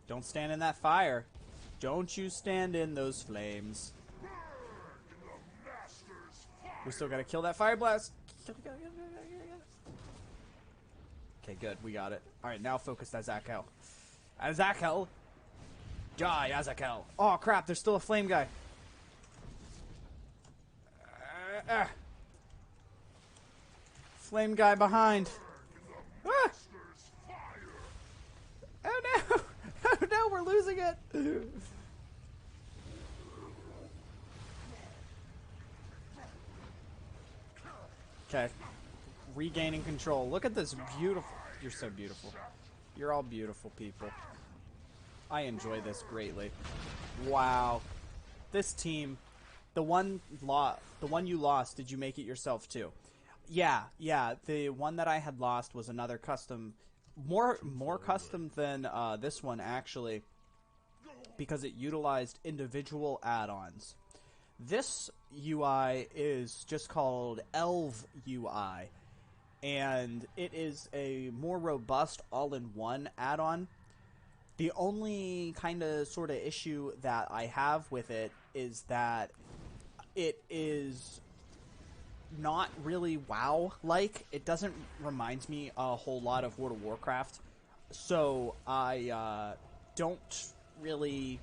Don't stand in that fire. Don't you stand in those flames. We still gotta kill that fire blast. Okay, good. We got it. Alright, now focus Azakel. Azakel! Die, Azakel! Oh, crap. There's still a flame guy. Flame guy behind. Ah! Oh, no! Oh, no, we're losing it! Okay. Regaining control. Look at this beautiful... You're so beautiful. You're all beautiful people. I enjoy this greatly. Wow. This team, the one you lost, did you make it yourself too? Yeah, the one that I had lost was another custom, more custom than this one actually, because it utilized individual add-ons. This UI is just called Elv UI, and it is a more robust all-in-one add-on. The only kind of sort of issue that I have with it is that it is not really WoW-like. It doesn't remind me a whole lot of World of Warcraft, so I don't really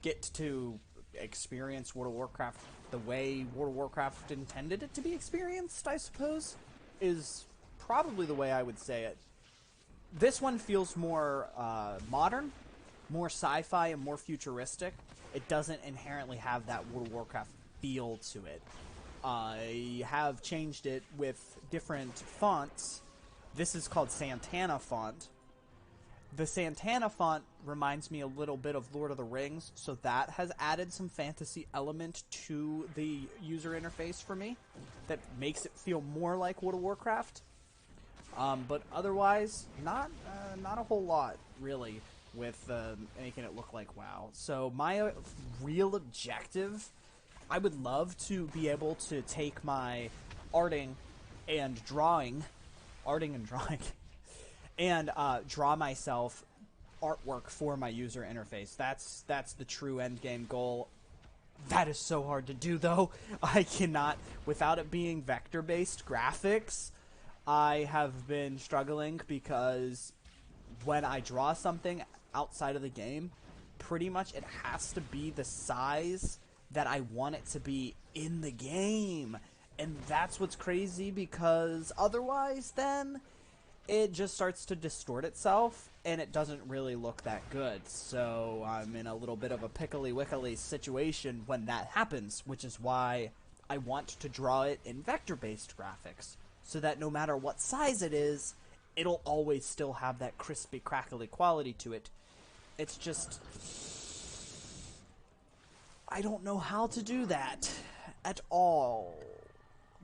get to experience World of Warcraft the way World of Warcraft intended it to be experienced, I suppose, is probably the way I would say it. This one feels more modern, more sci-fi, and more futuristic. It doesn't inherently have that World of Warcraft feel to it. I have changed it with different fonts. This is called Santana font. The Santana font reminds me a little bit of Lord of the Rings, so that has added some fantasy element to the user interface for me that makes it feel more like World of Warcraft. But otherwise, not a whole lot, really, with making it look like WoW. So my real objective, I would love to be able to take my arting and drawing, and draw myself artwork for my user interface. That's the true end game goal. That is so hard to do, though. I cannot, without it being vector-based graphics, I have been struggling because when I draw something outside of the game, pretty much it has to be the size that I want it to be in the game. And that's what's crazy, because otherwise then it just starts to distort itself and it doesn't really look that good. So I'm in a little bit of a pickly-wickly situation when that happens, which is why I want to draw it in vector-based graphics, so that no matter what size it is, it'll always still have that crispy, crackly quality to it. It's just, I don't know how to do that at all.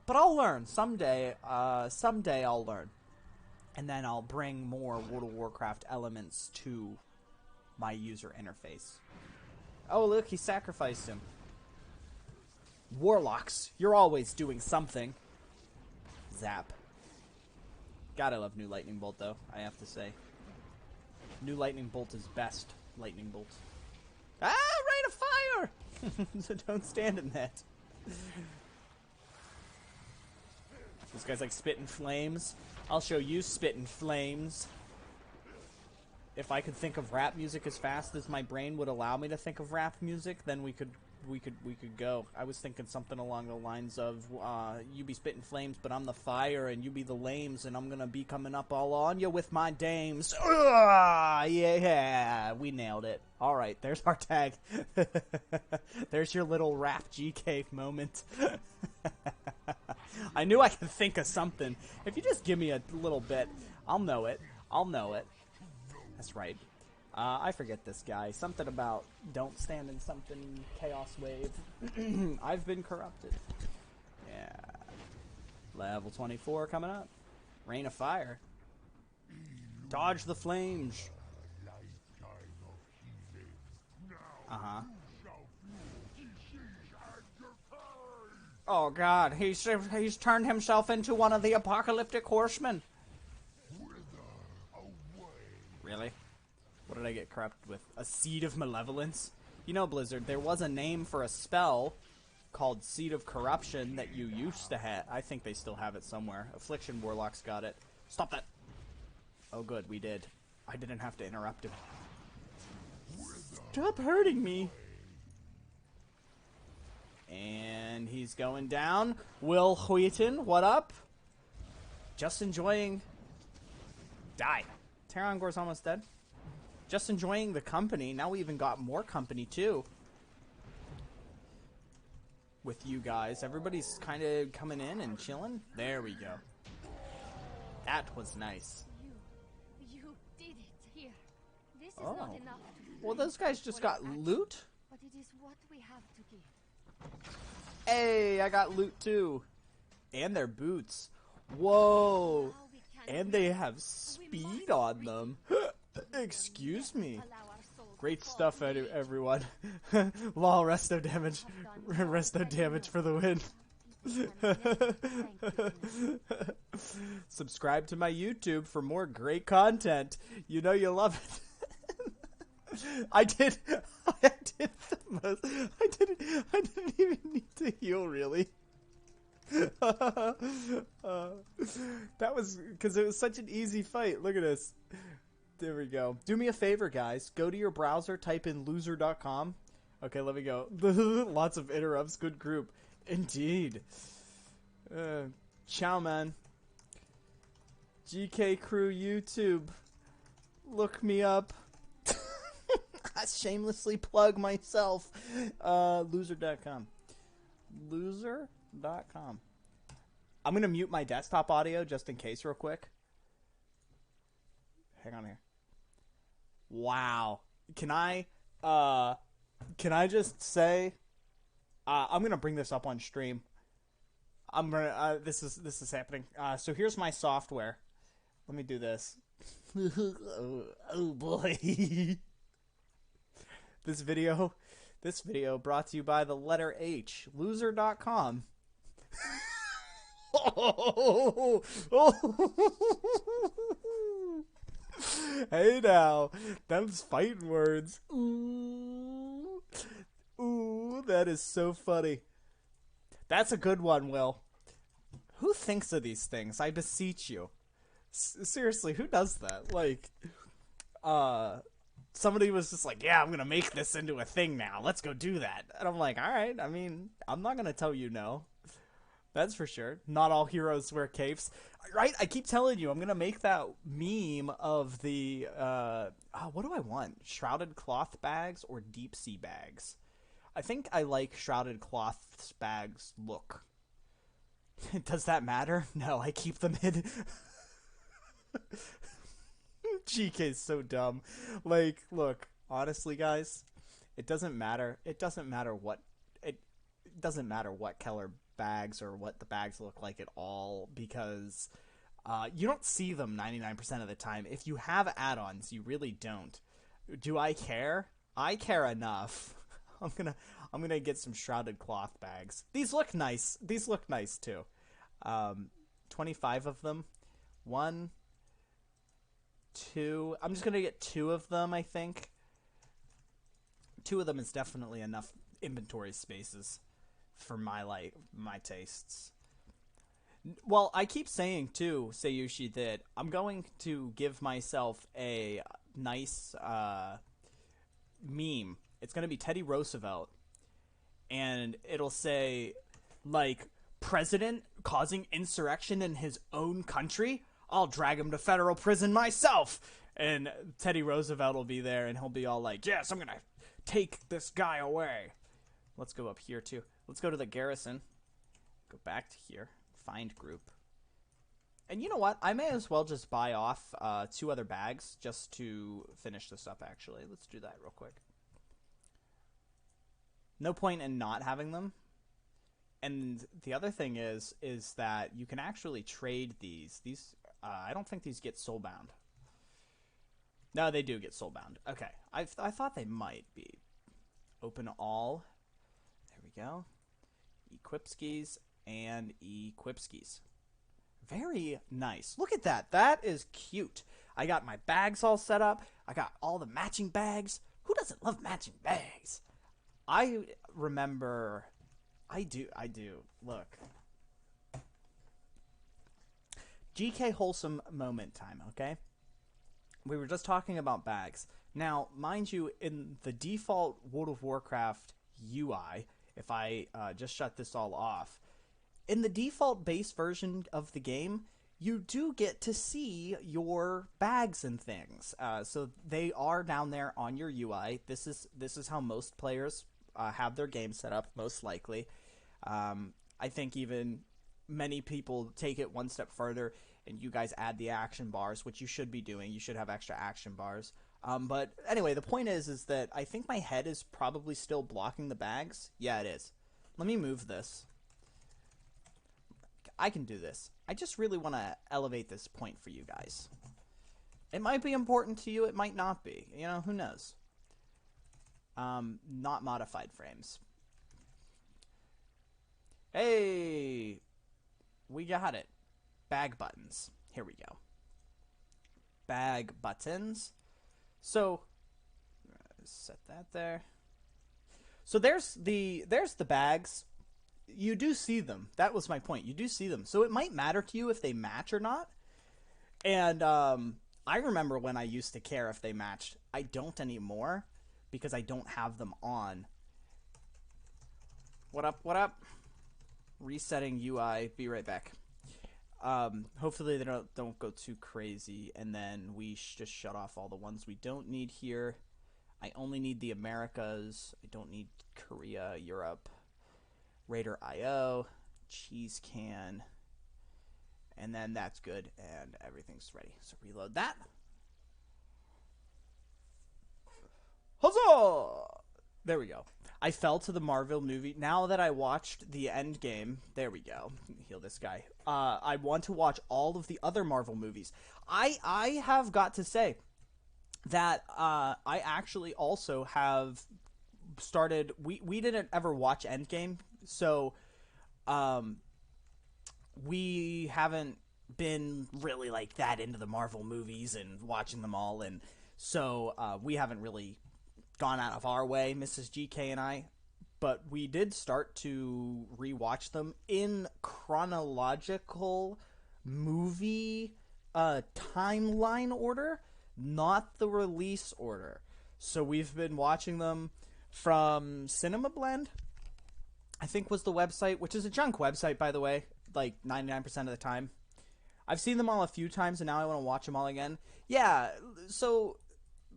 But I'll learn. Someday I'll learn. And then I'll bring more World of Warcraft elements to my user interface. Oh, look, he sacrificed him. Warlocks, you're always doing something. Zap. God, I love New Lightning Bolt, though, I have to say. New Lightning Bolt is best Lightning Bolt. Ah, rain of fire! So don't stand in that. This guy's like spitting flames. I'll show you spitting flames. If I could think of rap music as fast as my brain would allow me to think of rap music, then we could go. I was thinking something along the lines of, you be spitting flames, but I'm the fire, and you be the lames, and I'm gonna be coming up all on you with my dames. Yeah, we nailed it. All right, there's our tag. There's your little rap GK moment. I knew I could think of something. If you just give me a little bit, I'll know it. I'll know it. That's right. I forget this guy. Something about don't stand in something, chaos wave. I've been corrupted. Yeah. Level 24 coming up. Rain of fire. Dodge the flames. Uh-huh. Oh god, he's turned himself into one of the apocalyptic horsemen. Really? What did I get corrupted with? A Seed of Malevolence? You know, Blizzard, there was a name for a spell called Seed of Corruption that you used to have. I think they still have it somewhere. Affliction Warlock's got it. Stop that! Oh good, we did. I didn't have to interrupt him. Stop hurting me! And he's going down. Will Wheaton, what up? Just enjoying... Die. Terrangor's almost dead. Just enjoying the company. Now we even got more company, too. With you guys. Everybody's kind of coming in and chilling. There we go. That was nice. You did it here. This This is not Oh. enough. Well, those guys just got loot. But it is what we have to give. Hey, I got loot too. And their boots. Whoa. Now we can And they have speed on them. Excuse me. allow our souls Great to fall stuff, to the everyone. Lol, resto damage. Resto damage for the win. Subscribe to my YouTube for more great content. You know you love it. I did the most. I didn't even need to heal, really. That was because it was such an easy fight. Look at this. There we go. Do me a favor, guys. Go to your browser, type in loser.com. Okay, let me go. Lots of interrupts. Good group. Indeed. Shaman. GK Crew YouTube. Look me up. I shamelessly plug myself. Loser.com. Loser.com. I'm going to mute my desktop audio just in case real quick. Hang on here. Wow. Can I just say I'm going to bring this up on stream. I'm going to this is happening. So here's my software. Let me do this. Oh boy. This video brought to you by the letter H, loser.com. Hey now, them's fighting words. Ooh, that is so funny. That's a good one, Will. Who thinks of these things? I beseech you. Seriously, who does that? Like, somebody was just like, yeah, I'm gonna make this into a thing now. Let's go do that. And I'm like, all right. I mean, I'm not gonna tell you no. That's for sure. Not all heroes wear capes. Right? I keep telling you, I'm going to make that meme of the, what do I want? Shrouded cloth bags or deep sea bags? I think I like shrouded cloth bags look. Does that matter? No, I keep them hidden. GK's so dumb. Like, look, honestly, guys, it doesn't matter. It doesn't matter what color bags or what the bags look like at all, because you don't see them 99% of the time. If you have add-ons, you really don't. Do I care? I care enough. I'm gonna get some shrouded cloth bags. These look nice. These look nice too. 25 of them. 1, 2. I'm just gonna get 2 of them. I think 2 of them is definitely enough inventory spaces for my tastes. Well, I keep saying too, Sayushi, that I'm going to give myself a nice meme. It's going to be Teddy Roosevelt, and it'll say, like, president causing insurrection in his own country? I'll drag him to federal prison myself. And Teddy Roosevelt will be there, and he'll be all like, yes, I'm going to take this guy away. Let's go up here, too. Let's go to the garrison. Go back to here. Find group. And you know what? I may as well just buy off 2 other bags just to finish this up, actually. Let's do that real quick. No point in not having them. And the other thing is that you can actually trade these. I don't think these get soulbound. No, they do get soulbound. Okay. I thought they might be. Open all. There we go. Equip skis and equip skis. Very nice. Look at that. That is cute. I got my bags all set up. I got all the matching bags. Who doesn't love matching bags? I remember... I do. Look. GK wholesome moment time, okay? We were just talking about bags. Now, mind you, in the default World of Warcraft UI, if I just shut this all off, in the default base version of the game, you do get to see your bags and things. So they are down there on your UI. This is how most players have their game set up, most likely. I think even many people take it one step further, and you guys add the action bars, which you should be doing. You should have extra action bars. But anyway, the point is that I think my head is probably still blocking the bags. Yeah, it is. Let me move this. I can do this. I just really want to elevate this point for you guys. It might be important to you. It might not be. You know, who knows? Not modified frames. Hey! We got it. Bag buttons. Here we go. Bag buttons. So, set that there. So there's the bags. You do see them. That was my point. You do see them. So it might matter to you if they match or not. And I remember when I used to care if they matched. I don't anymore because I don't have them on. What up? What up? Resetting UI. Be right back. Hopefully they don't go too crazy, and then we just shut off all the ones we don't need here. I only need the Americas. I don't need Korea, Europe, Raider IO, Cheese Can, and then that's good, and everything's ready. So reload that. Huzzah! There we go. I fell to the Marvel movie. Now that I watched the end game, there we go. Heal this guy. I want to watch all of the other Marvel movies. I have got to say that I actually also have started. We didn't ever watch Endgame, so we haven't been really like that into the Marvel movies and watching them all, and so we haven't really gone out of our way, Mrs. GK and I, but we did start to rewatch them in chronological movie timeline order, not the release order. So we've been watching them from Cinema Blend, I think was the website, which is a junk website, by the way, like 99% of the time. I've seen them all a few times, and now I want to watch them all again. Yeah, so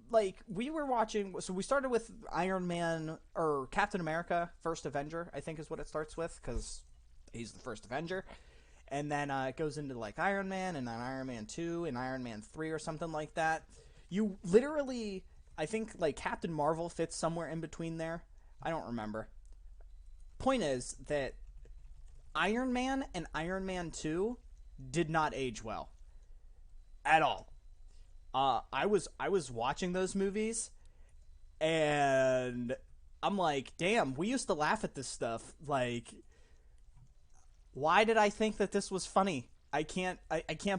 like, we were watching, so we started with Iron Man, or Captain America, First Avenger, I think is what it starts with, because he's the first Avenger, and then it goes into, like, Iron Man, and then Iron Man 2, and Iron Man 3, or something like that. You literally, I think, like, Captain Marvel fits somewhere in between there. I don't remember. Point is that Iron Man and Iron Man 2 did not age well. At all. I was watching those movies, and I'm like, damn, we used to laugh at this stuff. Like, why did I think that this was funny? I can't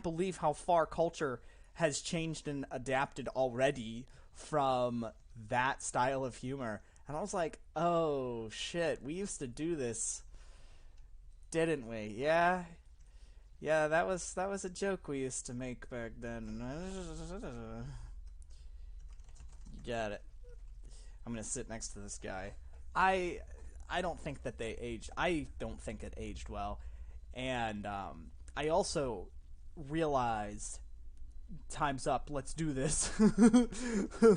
believe how far culture has changed and adapted already from that style of humor. And I was like, oh shit, we used to do this, didn't we? Yeah. Yeah, that was a joke we used to make back then. You got it. I'm gonna sit next to this guy. I don't think that they aged. I don't think it aged well, and I also realized time's up. Let's do this.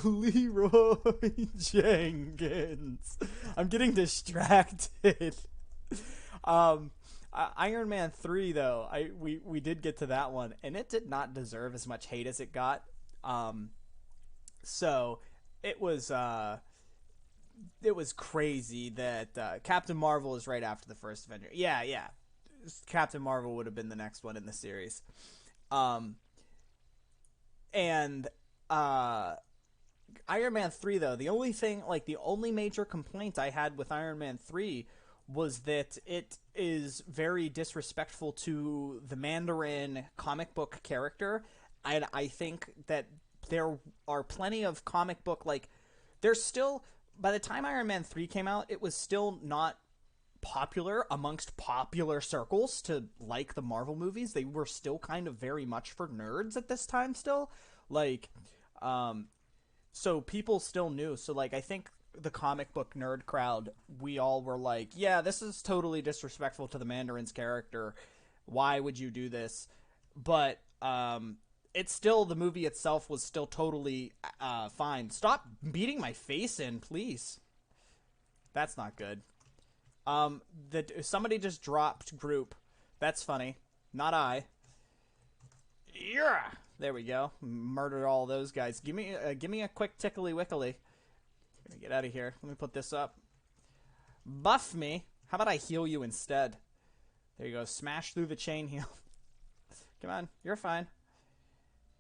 Leroy Jenkins. I'm getting distracted. Iron Man 3, though, we did get to that one, and it did not deserve as much hate as it got. So it was crazy that Captain Marvel is right after the first Avenger. Yeah. Captain Marvel would have been the next one in the series. And Iron Man 3, though, the only major complaint I had with Iron Man 3 was that it is very disrespectful to the Mandarin comic book character, and I think that there are plenty of comic book, like, there's still, by the time Iron Man 3 came out, it was still not popular amongst popular circles to like the Marvel movies. They were still kind of very much for nerds at this time still, like, so people still knew, so, like, I think the comic book nerd crowd, we all were like, yeah, this is totally disrespectful to the Mandarin's character. Why would you do this? But it's still, the movie itself was still totally fine. Stop beating my face in, please. That's not good. Somebody just dropped group. That's funny. Not I. Yeah. There we go. Murder all those guys. Give me a quick tickly wickly. Gonna get out of here. Let me put this up. Buff me. How about I heal you instead? There you go. Smash through the chain heal. Come on. You're fine.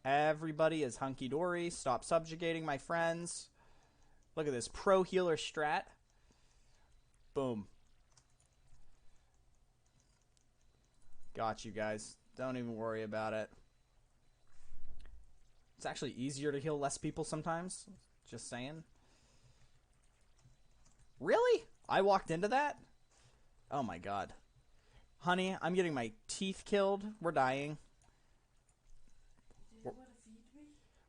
Everybody is hunky-dory. Stop subjugating my friends. Look at this pro healer strat. Boom. Got you guys. Don't even worry about it. It's actually easier to heal less people sometimes. Just saying. Really? I walked into that? Oh my god. Honey, I'm getting my teeth killed. We're dying.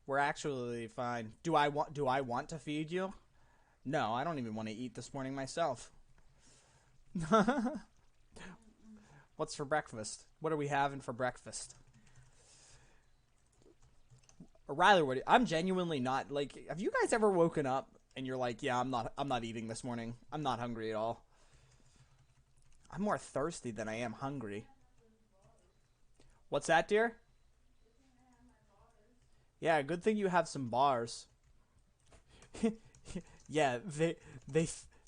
We're actually fine. Do I want to feed you? No, I don't even want to eat this morning myself. What's for breakfast? What are we having for breakfast? Or rather, I'm genuinely not like. Have you guys ever woken up and you're like, yeah, I'm not eating this morning. I'm not hungry at all. I'm more thirsty than I am hungry. What's that, dear? Yeah, good thing you have some bars. Yeah, they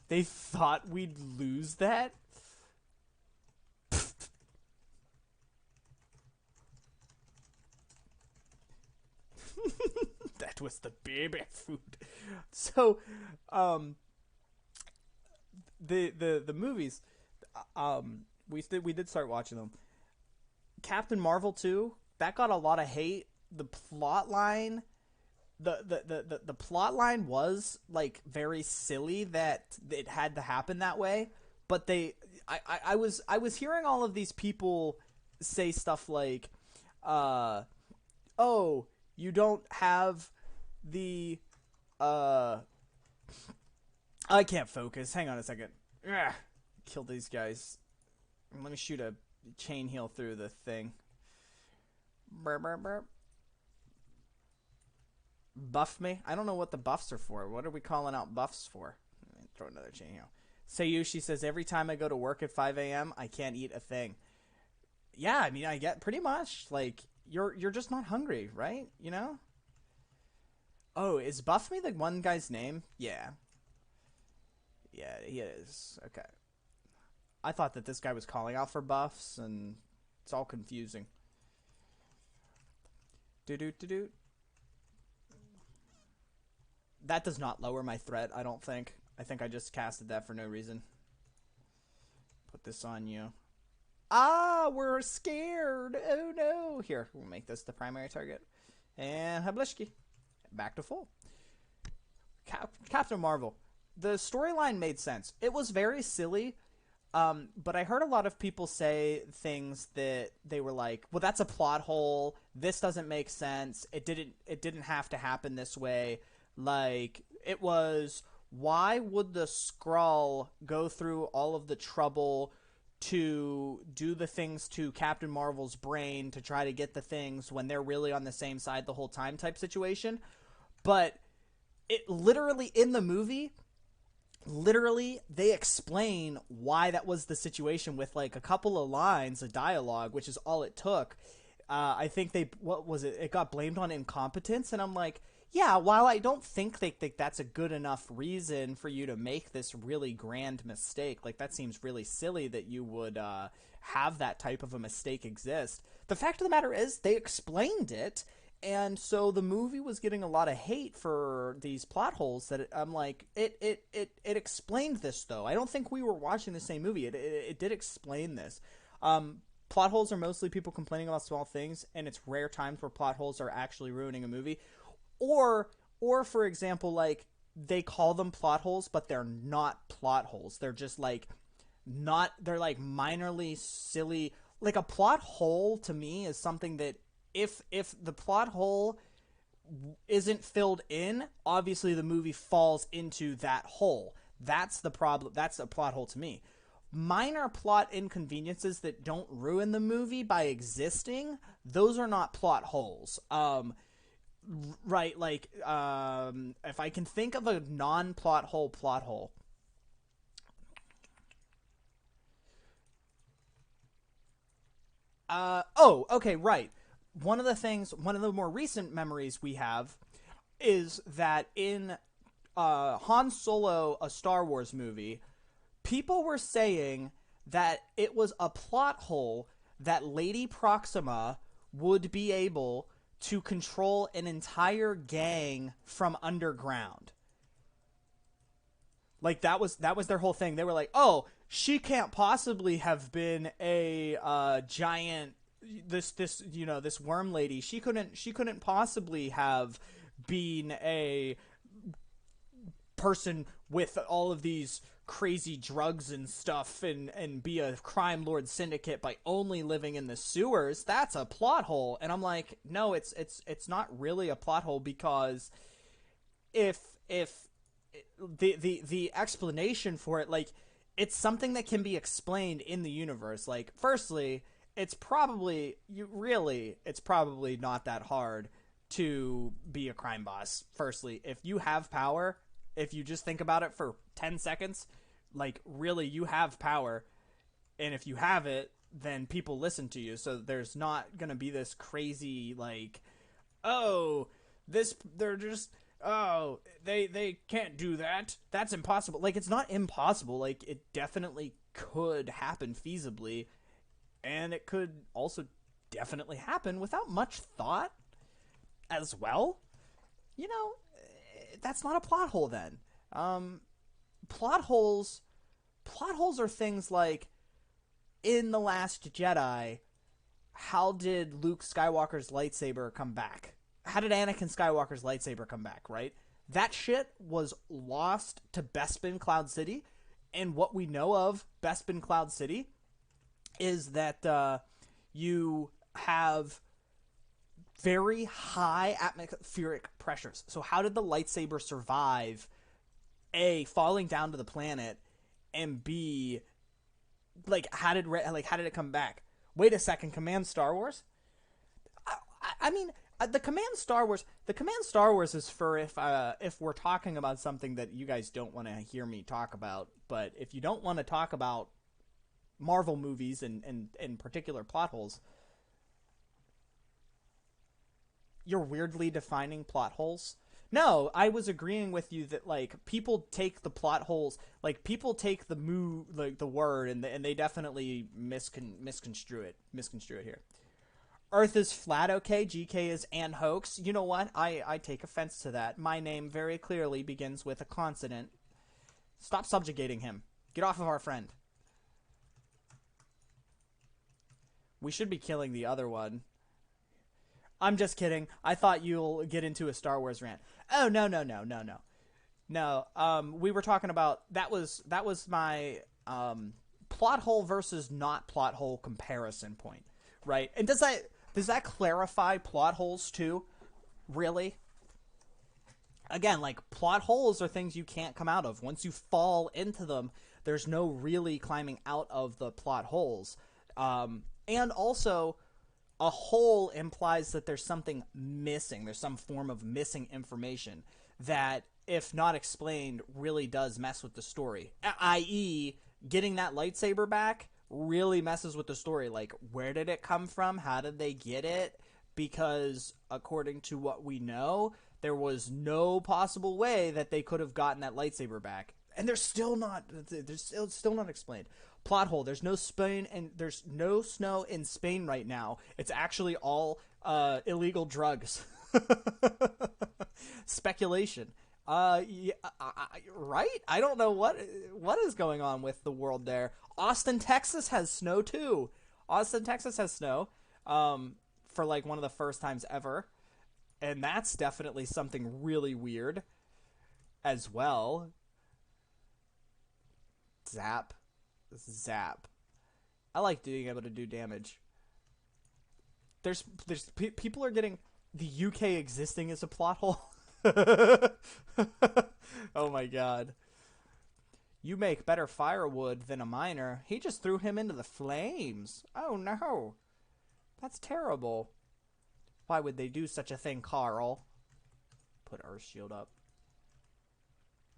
thought we'd lose that. That was the baby food. So, the movies, we did start watching them. Captain Marvel 2, that got a lot of hate. The plot line, the plot line was like very silly that it had to happen that way. But I was hearing all of these people say stuff like, oh, you don't have the I can't focus. Hang on a second. Ugh. Kill these guys. Let me shoot a chain heal through the thing. Burp, burp, burp. Buff me? I don't know what the buffs are for. What are we calling out buffs for? Throw another chain heal. Sayushi says, every time I go to work at 5 a.m., I can't eat a thing. Yeah, I mean, I get pretty much, like, you're just not hungry, right? You know? Oh, is Buff me the one guy's name? Yeah. Yeah, he is. Okay. I thought that this guy was calling out for buffs, and it's all confusing. Do-do-do-do. That does not lower my threat, I don't think. I think I just casted that for no reason. Put this on you. Ah, we're scared. Oh, no. Here, we'll make this the primary target. And Hablishki. Back to full. Captain Marvel. The storyline made sense. It was very silly, but I heard a lot of people say things that they were like, well, that's a plot hole. This doesn't make sense. It didn't have to happen this way. Like, it was, why would the Skrull go through all of the trouble to do the things to Captain Marvel's brain to try to get the things when they're really on the same side the whole time type situation? But it literally, in the movie, literally, they explain why that was the situation with, like, a couple of lines of dialogue, which is all it took. I think what was it? It got blamed on incompetence, and I'm like, yeah, while I don't think that's a good enough reason for you to make this really grand mistake, like, that seems really silly that you would have that type of a mistake exist. The fact of the matter is, they explained it, and so the movie was getting a lot of hate for these plot holes that I'm like, it explained this, though. I don't think we were watching the same movie. It did explain this. Plot holes are mostly people complaining about small things, and it's rare times where plot holes are actually ruining a movie. Or for example, like, they call them plot holes, but they're not plot holes. They're just, like, they're, like, minorly silly. Like, a plot hole, to me, is something that if the plot hole isn't filled in, obviously the movie falls into that hole. That's the problem. That's a plot hole to me. Minor plot inconveniences that don't ruin the movie by existing, those are not plot holes. Right, like, if I can think of a non-plot hole, okay, right. one of the more recent memories we have is that in Han Solo, a Star Wars movie, people were saying that it was a plot hole that Lady Proxima would be able to control an entire gang from underground. Like, that was their whole thing. They were like, oh, she can't possibly have been a giant, this worm lady. She couldn't possibly have been a person with all of these crazy drugs and stuff and be a crime lord syndicate by only living in the sewers. That's a plot hole. And I'm like, no, it's not really a plot hole, because if the explanation for it, like, it's something that can be explained in the universe. Like, firstly, it's probably not that hard to be a crime boss. Firstly, if you have power, if you just think about it for 10 seconds, like, really, you have power. And if you have it, then people listen to you. So there's not going to be this crazy, like, oh, they can't do that. That's impossible. Like, it's not impossible. Like, it definitely could happen feasibly. And it could also definitely happen without much thought as well. You know, that's not a plot hole then. Plot holes are things like, in The Last Jedi, how did Luke Skywalker's lightsaber come back? How did Anakin Skywalker's lightsaber come back, right? That shit was lost to Bespin Cloud City, and what we know of Bespin Cloud City is that you have very high atmospheric pressures. So how did the lightsaber survive, A, falling down to the planet, and B, like, how did it come back? Wait a second, Command Star Wars? I mean, the Command Star Wars is for if we're talking about something that you guys don't want to hear me talk about. But if you don't want to talk about Marvel movies and particular plot holes, you're weirdly defining plot holes. No, I was agreeing with you that, like, people take the plot holes, like, people take the the word, and they definitely misconstrue it here. Earth is flat, okay? GK is and hoax. You know what? I take offense to that. My name very clearly begins with a consonant. Stop subjugating him. Get off of our friend. We should be killing the other one. I'm just kidding. I thought you'll get into a Star Wars rant. Oh, no. No, we were talking about, that was my plot hole versus not plot hole comparison point, right? And does that clarify plot holes too? Really? Again, like, plot holes are things you can't come out of. Once you fall into them, there's no really climbing out of the plot holes. And also, a hole implies that there's something missing. There's some form of missing information that, if not explained, really does mess with the story. I.e., getting that lightsaber back really messes with the story. Like, where did it come from? How did they get it? Because according to what we know, there was no possible way that they could have gotten that lightsaber back. And they're still not explained. Plot hole. There's no Spain, and there's no snow in Spain right now. It's actually all illegal drugs. Speculation. Yeah, right? I don't know what is going on with the world there. Austin, Texas has snow too. Austin, Texas has snow for, like, one of the first times ever. And that's definitely something really weird as well. Zap. I like being able to do damage. There's people are getting the UK existing as a plot hole. Oh my god. You make better firewood than a miner. He just threw him into the flames. Oh no. That's terrible. Why would they do such a thing, Carl? Put Earth Shield up.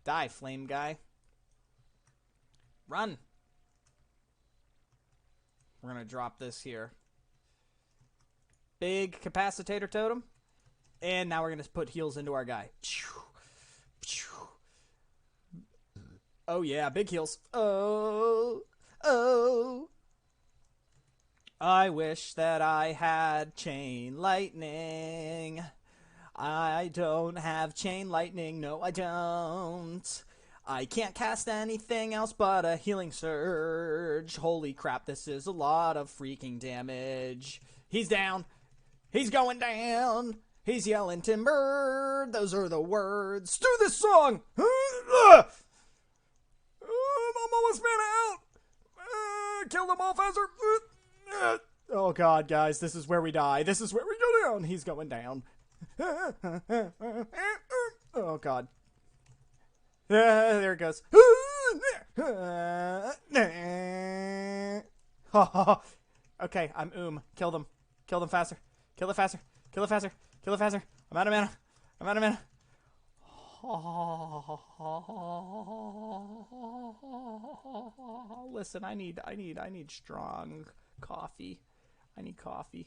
Die, flame guy. Run. We're going to drop this here. Big capacitator totem. And now we're going to put heals into our guy. Oh, yeah, big heals. Oh. I wish that I had chain lightning. I don't have chain lightning. No, I don't. I can't cast anything else but a healing surge. Holy crap, this is a lot of freaking damage. He's down. He's going down. He's yelling timber. Those are the words to this song. I'm almost ran out. Kill them all faster. Oh god, guys, this is where we die. This is where we go down. He's going down. Oh god. There it goes. Okay, I'm Kill them. Kill them faster. Kill it faster. Kill it faster. Kill it faster. I'm out of mana. I'm out of mana. Listen, I need strong coffee. I need coffee.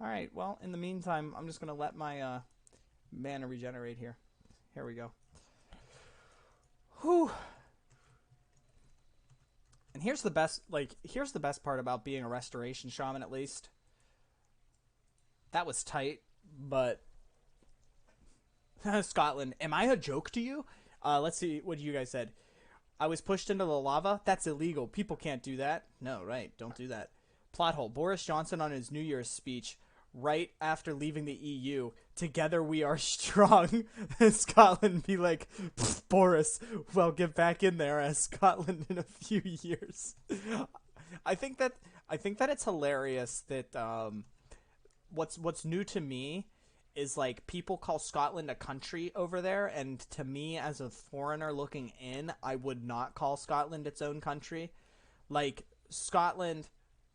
Alright, well, in the meantime, I'm just gonna let my mana regenerate here. Here we go. Whew. And here's the best part about being a restoration shaman, at least. That was tight, but Scotland, am I a joke to you? Let's see what you guys said. I was pushed into the lava? That's illegal. People can't do that. No, right. Don't do that. Plot hole. Boris Johnson on his New Year's speech, right after leaving the EU, together we are strong. Scotland be like, Boris, well, get back in there as Scotland in a few years. I think that it's hilarious that what's new to me is like people call Scotland a country over there, and to me as a foreigner looking in, I would not call Scotland its own country. Like Scotland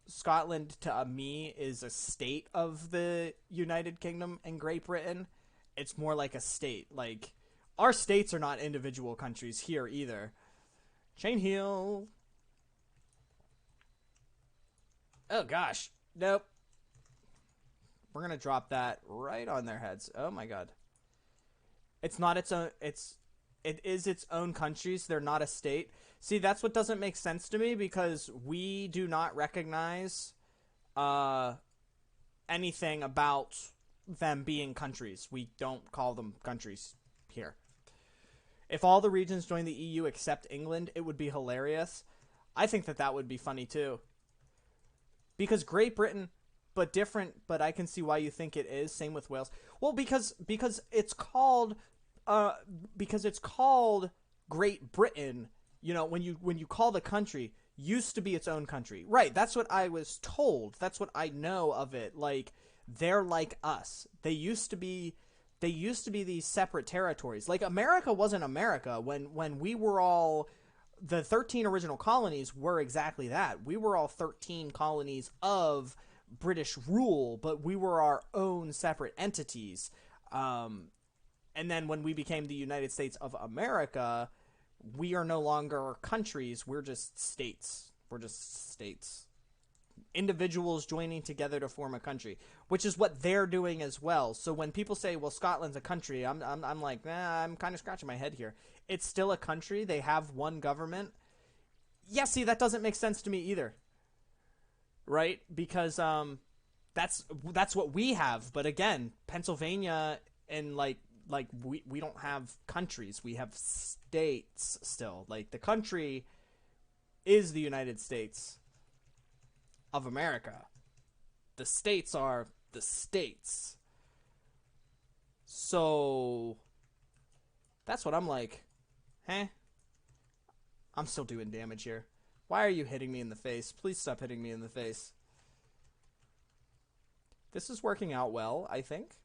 to me is a state of the United Kingdom and Great Britain. It's more like a state. Like our states are not individual countries here either. Chain heal. Oh gosh. Nope. We're going to drop that right on their heads. Oh my god. It's not its own, it is its own countries. They're not a state. See, that's what doesn't make sense to me, because we do not recognize anything about them being countries. We don't call them countries here. If all the regions join the EU except England, it would be hilarious. I think that would be funny too. Because Great Britain, but different, but I can see why you think it is. Same with Wales. Well, because it's called Great Britain. You know, when you call the country, used to be its own country. Right, that's what I was told. That's what I know of it. Like, they're like us. They used to be these separate territories. Like, America wasn't America when we were all, the 13 original colonies were exactly that. We were all 13 colonies of British rule, but we were our own separate entities. And then when we became the United States of America, we are no longer countries. We're just states. We're just states. Individuals joining together to form a country, which is what they're doing as well. So when people say, well, Scotland's a country, I'm like, I'm kind of scratching my head here. It's still a country. They have one government. Yeah, see, that doesn't make sense to me either. Right? Because that's what we have. But again, Pennsylvania and like we don't have countries. We have states still. Like, the country is the United States of America. The states are the states. So that's what I'm like. I'm still doing damage here. Why are you hitting me in the face? Please stop hitting me in the face. This is working out well, I think.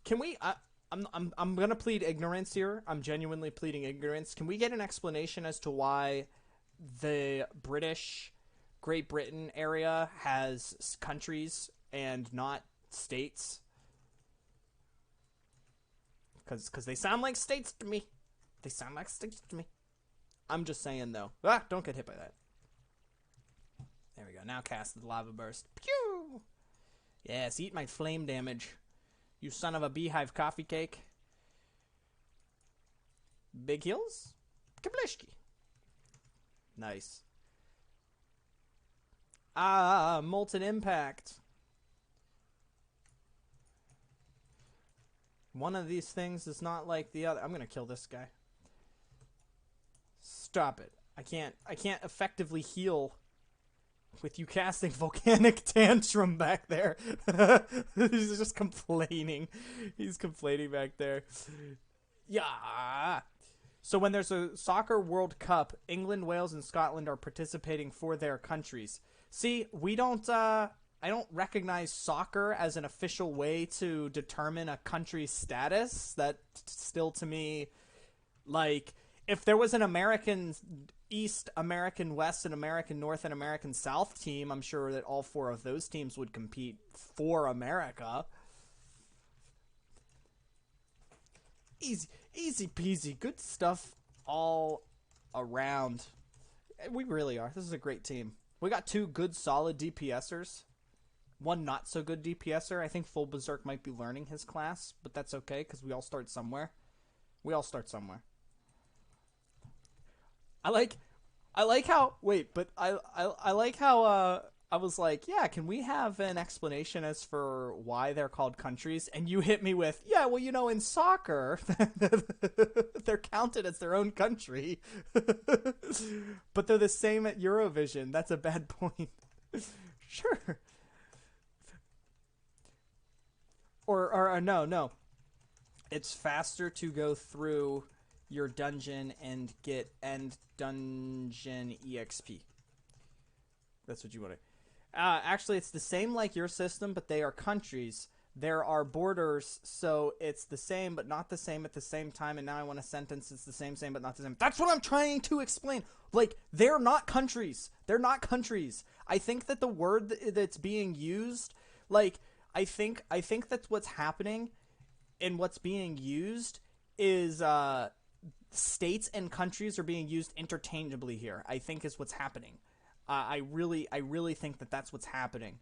Can we I'm going to plead ignorance here. I'm genuinely pleading ignorance. Can we get an explanation as to why the Great Britain area has countries and not states? Because they sound like states to me. They sound like states to me. I'm just saying, though. Don't get hit by that. There we go. Now cast the lava burst. Pew! Yes, eat my flame damage. You son of a beehive coffee cake. Big heals? Kablishki. Nice. Ah, Molten Impact. One of these things is not like the other. I'm gonna kill this guy. Stop it. I can't effectively heal with you casting Volcanic Tantrum back there. He's just complaining. He's complaining back there. Yeah. So when there's a soccer World Cup, England, Wales, and Scotland are participating for their countries. See, we don't, I don't recognize soccer as an official way to determine a country's status. That still, to me, like, if there was an American East, American West, and American North, and American South team, I'm sure that all four of those teams would compete for America. Easy peasy. Good stuff all around. We really are. This is a great team. We got two good, solid DPSers. One not so good DPSer. I think Full Berserk might be learning his class, but that's okay because we all start somewhere. We all start somewhere. I like how I was like, yeah, can we have an explanation as for why they're called countries? And you hit me with, yeah, well, you know, in soccer, they're counted as their own country. But they're the same at Eurovision. That's a bad point. Sure. Or no. It's faster to go through your dungeon and get end dungeon EXP. That's what you want to... actually, it's the same like your system, but they are countries. There are borders, so it's the same, but not the same at the same time. And now I want a sentence. It's the same, but not the same. That's what I'm trying to explain. Like, they're not countries. They're not countries. I think that the word that's being used, like, I think that's what's happening, and what's being used is states and countries are being used interchangeably here. I think is what's happening. I really think that that's what's happening,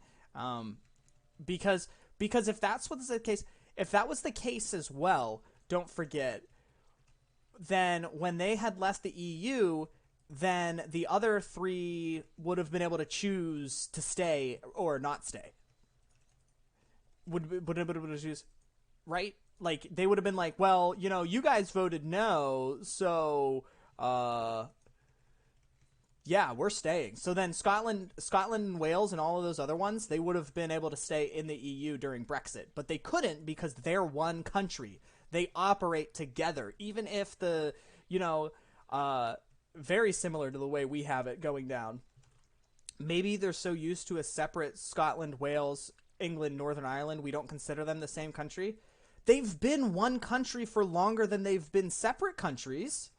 because if that's what's the case, if that was the case as well, don't forget, then when they had left the EU, then the other three would have been able to choose to stay or not stay. Would have been able to choose, right? Like, they would have been like, well, you know, you guys voted no, so yeah, we're staying. So then Scotland and Wales and all of those other ones, they would have been able to stay in the EU during Brexit. But they couldn't because they're one country. They operate together. Even if the, you know, very similar to the way we have it going down. Maybe they're so used to a separate Scotland, Wales, England, Northern Ireland, we don't consider them the same country. They've been one country for longer than they've been separate countries.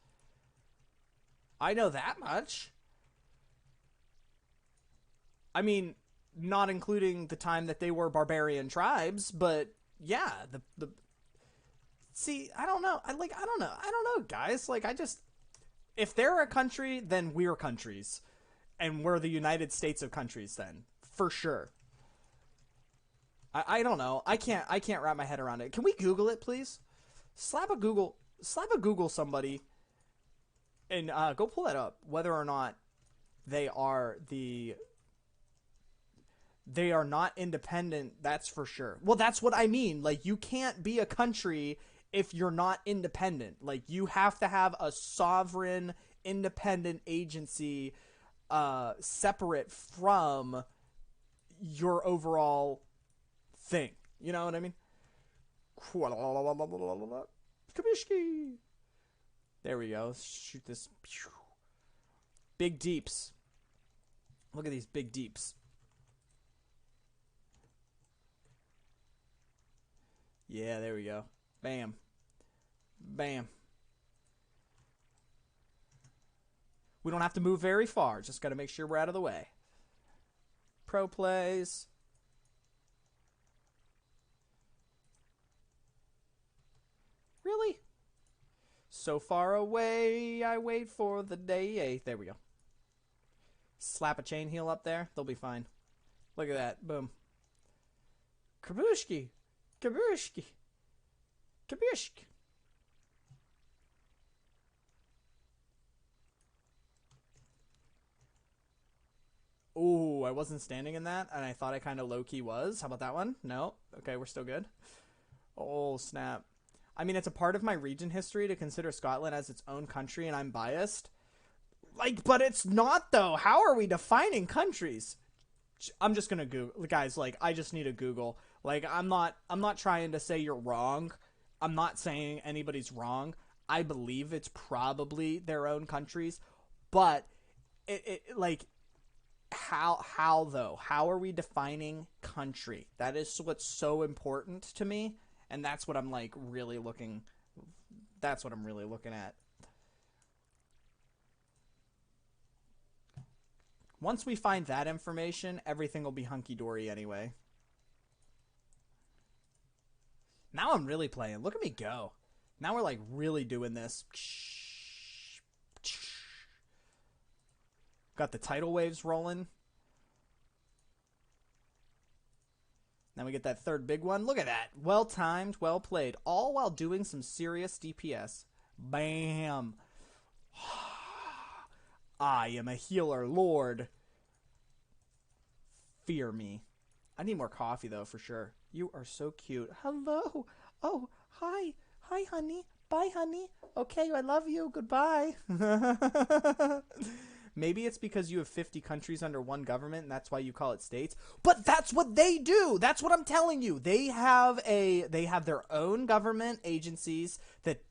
I know that much. I mean, not including the time that they were barbarian tribes, but yeah, the see, I don't know. I don't know, guys. Like, if they're a country, then we're countries, and we're the United States of countries. Then for sure. I don't know. I can't wrap my head around it. Can we Google it, please? Slap a Google somebody, and go pull that up. Whether or not they are not independent, that's for sure. Well, that's what I mean. Like, you can't be a country if you're not independent. Like, you have to have a sovereign, independent agency, separate from your overall thing. You know what I mean? Kabishki. There we go. Let's shoot this. Big deeps. Look at these big deeps. Yeah, there we go. Bam. Bam. We don't have to move very far. Just got to make sure we're out of the way. Pro plays. Really? So far away, I wait for the day. There we go. Slap a chain heal up there. They'll be fine. Look at that. Boom. Kabushki. Kabushki. Kabushki. Ooh, I wasn't standing in that, and I thought I kind of low-key was. How about that one? No? Okay, we're still good. Oh, snap. I mean, it's a part of my region history to consider Scotland as its own country, and I'm biased. Like, but it's not, though. How are we defining countries? I'm just gonna Google. Guys, like, I just need a Google. Like, I'm not trying to say you're wrong. I'm not saying anybody's wrong. I believe it's probably their own countries, but like, how though? How are we defining country? That is what's so important to me, and that's what I'm like really looking. That's what I'm really looking at. Once we find that information, everything will be hunky-dory anyway. Now I'm really playing. Look at me go. Now we're like really doing this. Got the tidal waves rolling. Then we get that third big one. Look at that. Well timed, well played. All while doing some serious DPS. Bam. I am a healer lord. Fear me. I need more coffee though, for sure. You are so cute. Hello. Oh, hi. Hi, honey. Bye, honey. Okay, I love you. Goodbye. Maybe it's because you have 50 countries under one government, and that's why you call it states. But that's what they do. That's what I'm telling you. They have their own government agencies that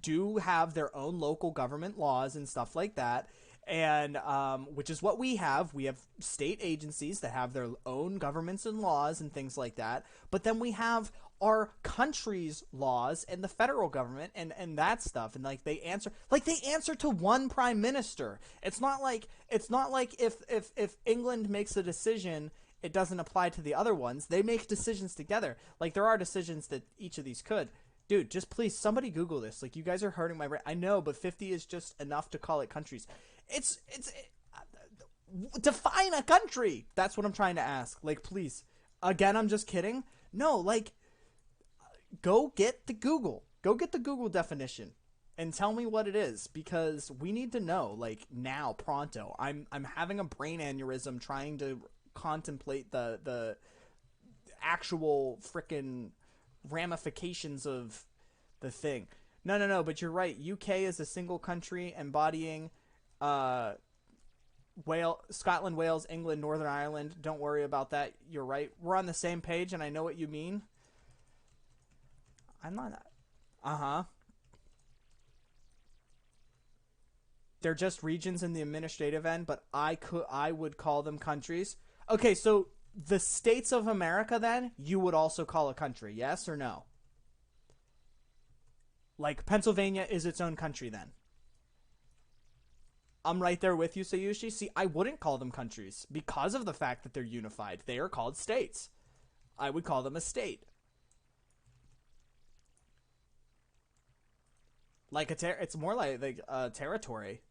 do have their own local government laws and stuff like that. And which is what we have. We have state agencies that have their own governments and laws and things like that. But then we have our country's laws and the federal government and that stuff. And like they answer to one prime minister. It's not like if England makes a decision, it doesn't apply to the other ones. They make decisions together. Like there are decisions that each of these could. Dude, just please somebody Google this. Like you guys are hurting my brain. I know, but 50 is just enough to call it countries. Define a country. That's what I'm trying to ask. Like, please. Again, I'm just kidding. No, like, go get the Google. Go get the Google definition and tell me what it is, because we need to know, like, now, pronto. I'm having a brain aneurysm trying to contemplate the actual frickin' ramifications of the thing. No, but you're right. UK is a single country embodying Scotland, Wales, England, Northern Ireland. Don't worry about that. You're right. We're on the same page, and I know what you mean. I'm not. They're just regions in the administrative end, but I would call them countries. Okay, so the states of America, then you would also call a country, yes or no? Like Pennsylvania is its own country, then. I'm right there with you, Sayushi. See, I wouldn't call them countries because of the fact that they're unified. They are called states. I would call them a state. Like it's more like a territory.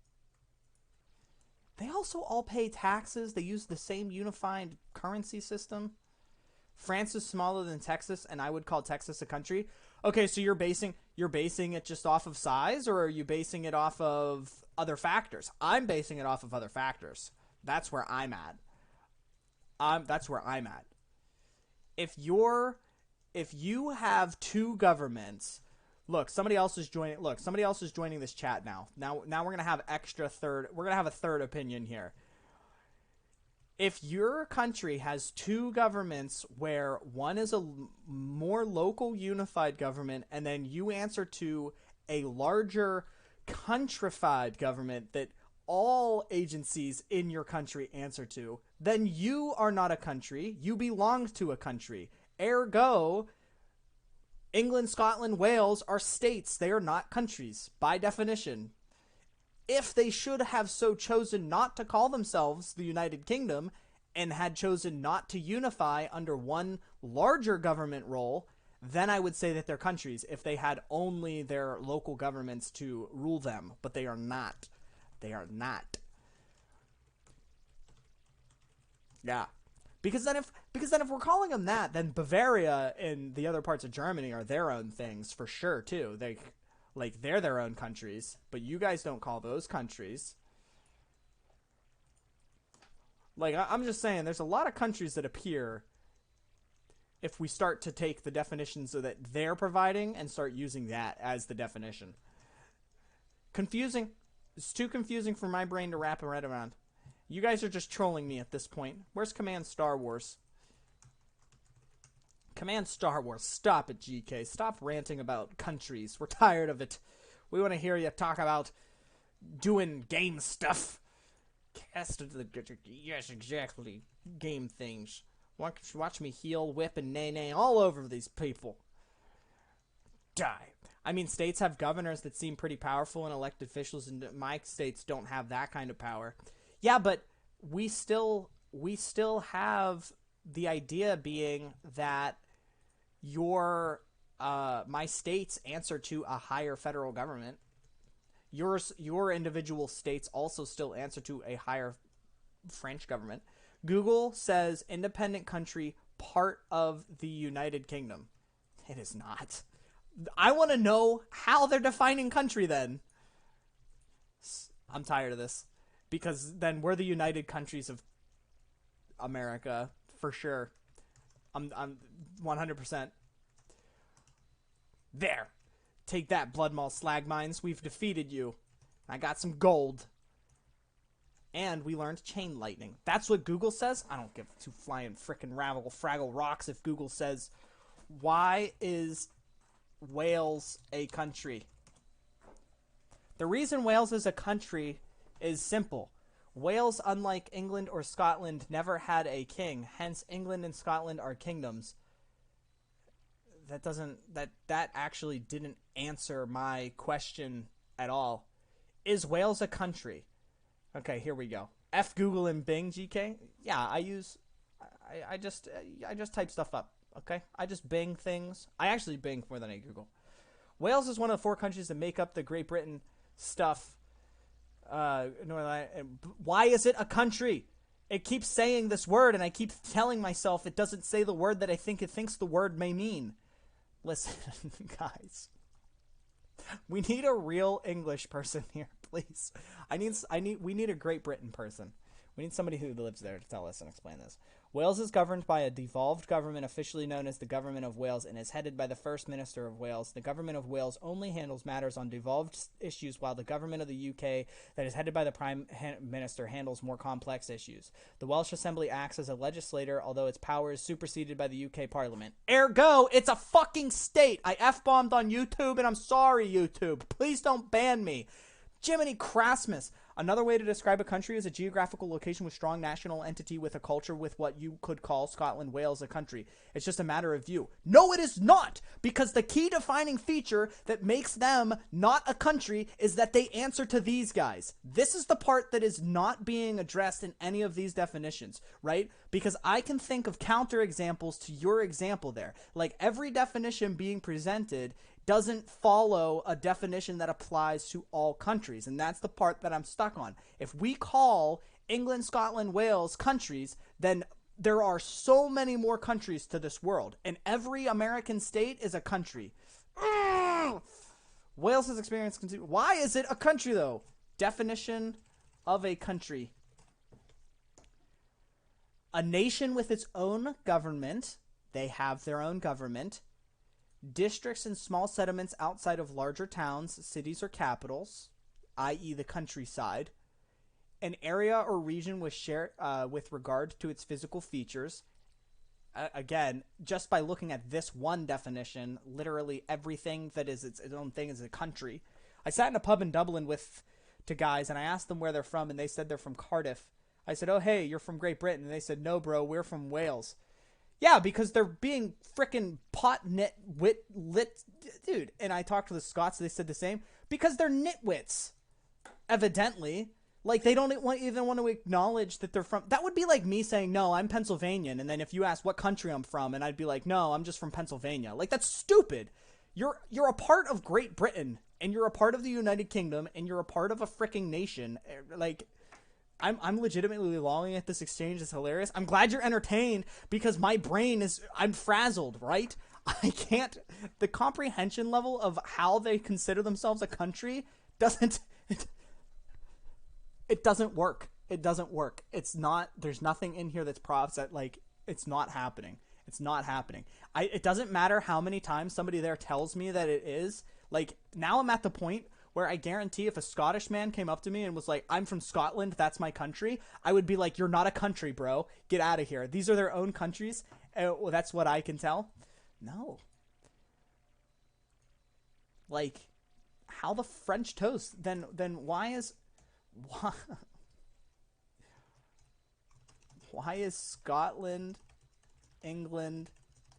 They also all pay taxes. They use the same unified currency system. France is smaller than Texas, and I would call Texas a country. Okay, so you're basing it just off of size, or are you basing it off of other factors? I'm basing it off of other factors. That's where I'm at. That's where I'm at. If you have two governments, look, somebody else is joining. Look, somebody else is joining this chat now. Now we're gonna have We're gonna have a third opinion here. If your country has two governments where one is a more local unified government and then you answer to a larger countrified government that all agencies in your country answer to, then you are not a country. You belong to a country. Ergo, England, Scotland, Wales are states. They are not countries by definition. If they should have so chosen not to call themselves the United Kingdom and had chosen not to unify under one larger government role, then I would say that they're countries if they had only their local governments to rule them. But they are not. They are not. Yeah. Because then if we're calling them that, then Bavaria and the other parts of Germany are their own things for sure too. They're their own countries, but you guys don't call those countries. Like, I'm just saying, there's a lot of countries that appear if we start to take the definitions that they're providing and start using that as the definition. Confusing. It's too confusing for my brain to wrap my head around. You guys are just trolling me at this point. Where's Command Star Wars? Command Star Wars. Stop it, GK. Stop ranting about countries. We're tired of it. We want to hear you talk about doing game stuff. Yes, exactly. Game things. Watch me heal, whip, and nay all over these people. Die. I mean, states have governors that seem pretty powerful and elected officials, and my states don't have that kind of power. Yeah, but we still have the idea being that my states answer to a higher federal government. Your individual states also still answer to a higher French government. Google says independent country, part of the United Kingdom. It is not. I want to know how they're defining country then. I'm tired of this. Because then we're the United Countries of America, for sure. I'm 100%. There. Take that, Blood Maul Slag Mines. We've defeated you. I got some gold. And we learned chain lightning. That's what Google says? I don't give two flying frickin' fraggle rocks if Google says, why is Wales a country? The reason Wales is a country is simple. Wales, unlike England or Scotland, never had a king. Hence, England and Scotland are kingdoms. That actually didn't answer my question at all. Is Wales a country? Okay, here we go. F Google and Bing, GK. Yeah, I just type stuff up. Okay, I just Bing things. I actually Bing more than I Google. Wales is one of the 4 countries that make up the Great Britain stuff. Why is it a country? It keeps saying this word, and I keep telling myself it doesn't say the word that I think it thinks the word may mean. Listen, guys. We need a real English person here, please. We need a Great Britain person. We need somebody who lives there to tell us and explain this. Wales is governed by a devolved government officially known as the Government of Wales and is headed by the First Minister of Wales. The Government of Wales only handles matters on devolved issues, while the Government of the UK, that is headed by the Prime Minister, handles more complex issues. The Welsh Assembly acts as a legislator, although its power is superseded by the UK Parliament. Ergo, it's a fucking state! I F-bombed on YouTube, and I'm sorry, YouTube. Please don't ban me. Jiminy Christmas. Another way to describe a country is a geographical location with strong national entity with a culture with what you could call Scotland, Wales a country. It's just a matter of view. No, it is not! Because the key defining feature that makes them not a country is that they answer to these guys. This is the part that is not being addressed in any of these definitions, right? Because I can think of counter examples to your example there. Like, every definition being presented doesn't follow a definition that applies to all countries, and that's the part that I'm stuck on. If we call England, Scotland, Wales countries, then there are so many more countries to this world, and every American state is a country. Wales has experienced... Why is it a country, though? Definition of a country. A nation with its own government. They have their own government. Districts and small settlements outside of larger towns, cities, or capitals, i.e. the countryside. An area or region with regard to its physical features. Again, just by looking at this one definition, literally everything that is its own thing is a country. I sat in a pub in Dublin to guys, and I asked them where they're from, and they said they're from Cardiff. I said, oh, hey, you're from Great Britain. And they said, no, bro, we're from Wales. Yeah, because they're being frickin' lit, dude. And I talked to the Scots, they said the same. Because they're nitwits, evidently. Like, they don't even want to acknowledge that they're from... That would be like me saying, no, I'm Pennsylvanian. And then if you ask what country I'm from, and I'd be like, no, I'm just from Pennsylvania. Like, that's stupid. You're a part of Great Britain, and you're a part of the United Kingdom, and you're a part of a frickin' nation. Like, I'm legitimately lolling at this exchange. It's hilarious. I'm glad you're entertained because my brain is, I'm frazzled, right? I can't, the comprehension level of how they consider themselves a country doesn't, it doesn't work. It doesn't work. It's not, there's nothing in here that's props that, like, it's not happening. It's not happening. It doesn't matter how many times somebody there tells me that it is. Like, now I'm at the point where I guarantee if a Scottish man came up to me and was like, I'm from Scotland, that's my country, I would be like, you're not a country, bro. Get out of here. These are their own countries. Well, that's what I can tell. No. Like, how the French toast? Then why is... Why is Scotland, England,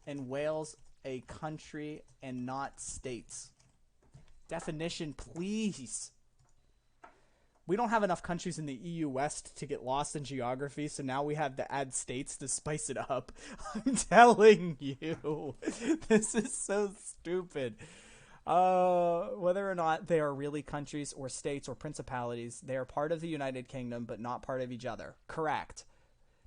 and Wales a country and not states? Definition, please. We don't have enough countries in the EU West to get lost in geography, so now we have to add states to spice it up. I'm telling you. This is so stupid. Whether or not they are really countries or states or principalities, they are part of the United Kingdom, but not part of each other. Correct.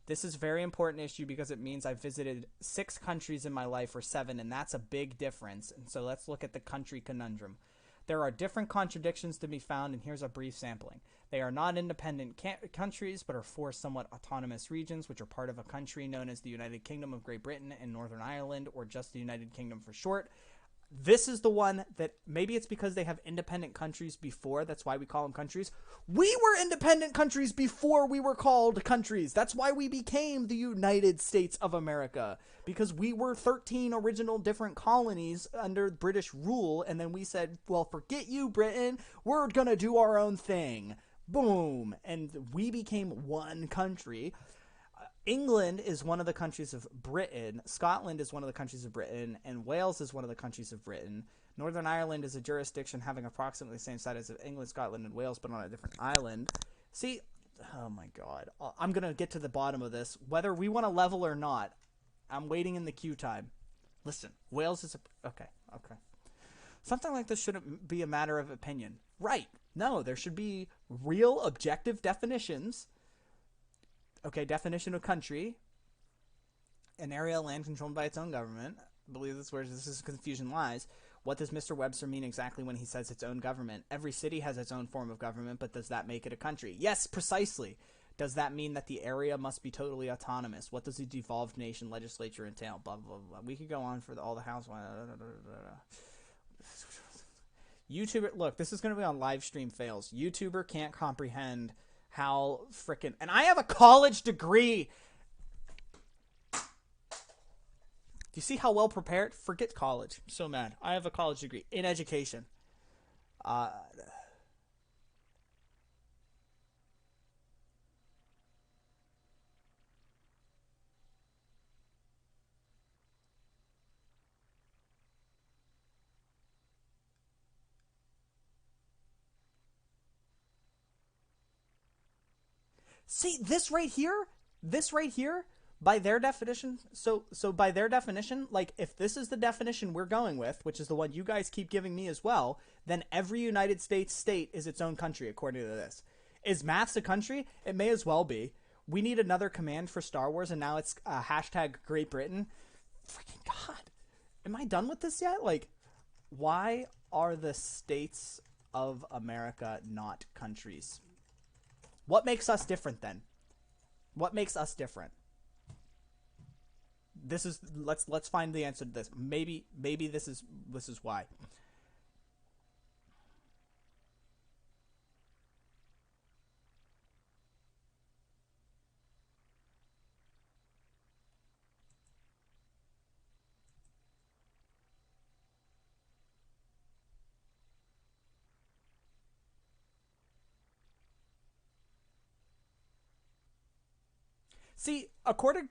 This is a very important issue because it means I've visited 6 countries in my life, or 7, and that's a big difference. And so let's look at the country conundrum. There are different contradictions to be found, and here's a brief sampling. They are not independent countries, but are 4 somewhat autonomous regions, which are part of a country known as the United Kingdom of Great Britain and Northern Ireland, or just the United Kingdom for short. This is the one that maybe it's because they have independent countries before. That's why we call them countries. We were independent countries before we were called countries. That's why we became the United States of America. Because we were 13 original different colonies under British rule. And then we said, well, forget you, Britain. We're going to do our own thing. Boom. And we became one country. England is one of the countries of Britain, Scotland is one of the countries of Britain, and Wales is one of the countries of Britain. Northern Ireland is a jurisdiction having approximately the same size as England, Scotland, and Wales, but on a different island. See, oh my god. I'm going to get to the bottom of this. Whether we want to level or not, I'm waiting in the queue time. Listen, Wales is a... Okay. Something like this shouldn't be a matter of opinion. Right. No, there should be real objective definitions. Okay, definition of country. An area of land controlled by its own government. I believe that's where this confusion lies. What does Mr. Webster mean exactly when he says its own government? Every city has its own form of government, but does that make it a country? Yes, precisely. Does that mean that the area must be totally autonomous? What does the devolved nation legislature entail? Blah, blah, blah. We could go on for all the housewives. YouTuber, look, this is going to be on live stream fails. YouTuber can't comprehend how frickin'... And I have a college degree! Do you see how well prepared? Forget college. I'm so mad. I have a college degree in education. See, this right here, by their definition, so by their definition, like, if this is the definition we're going with, which is the one you guys keep giving me as well, then every United States state is its own country, according to this. Is maths a country? It may as well be. We need another command for Star Wars, and now it's hashtag Great Britain. Freaking God. Am I done with this yet? Like, why are the states of America not countries? What makes us different then? What makes us different? This is let's find the answer to this. Maybe this is why.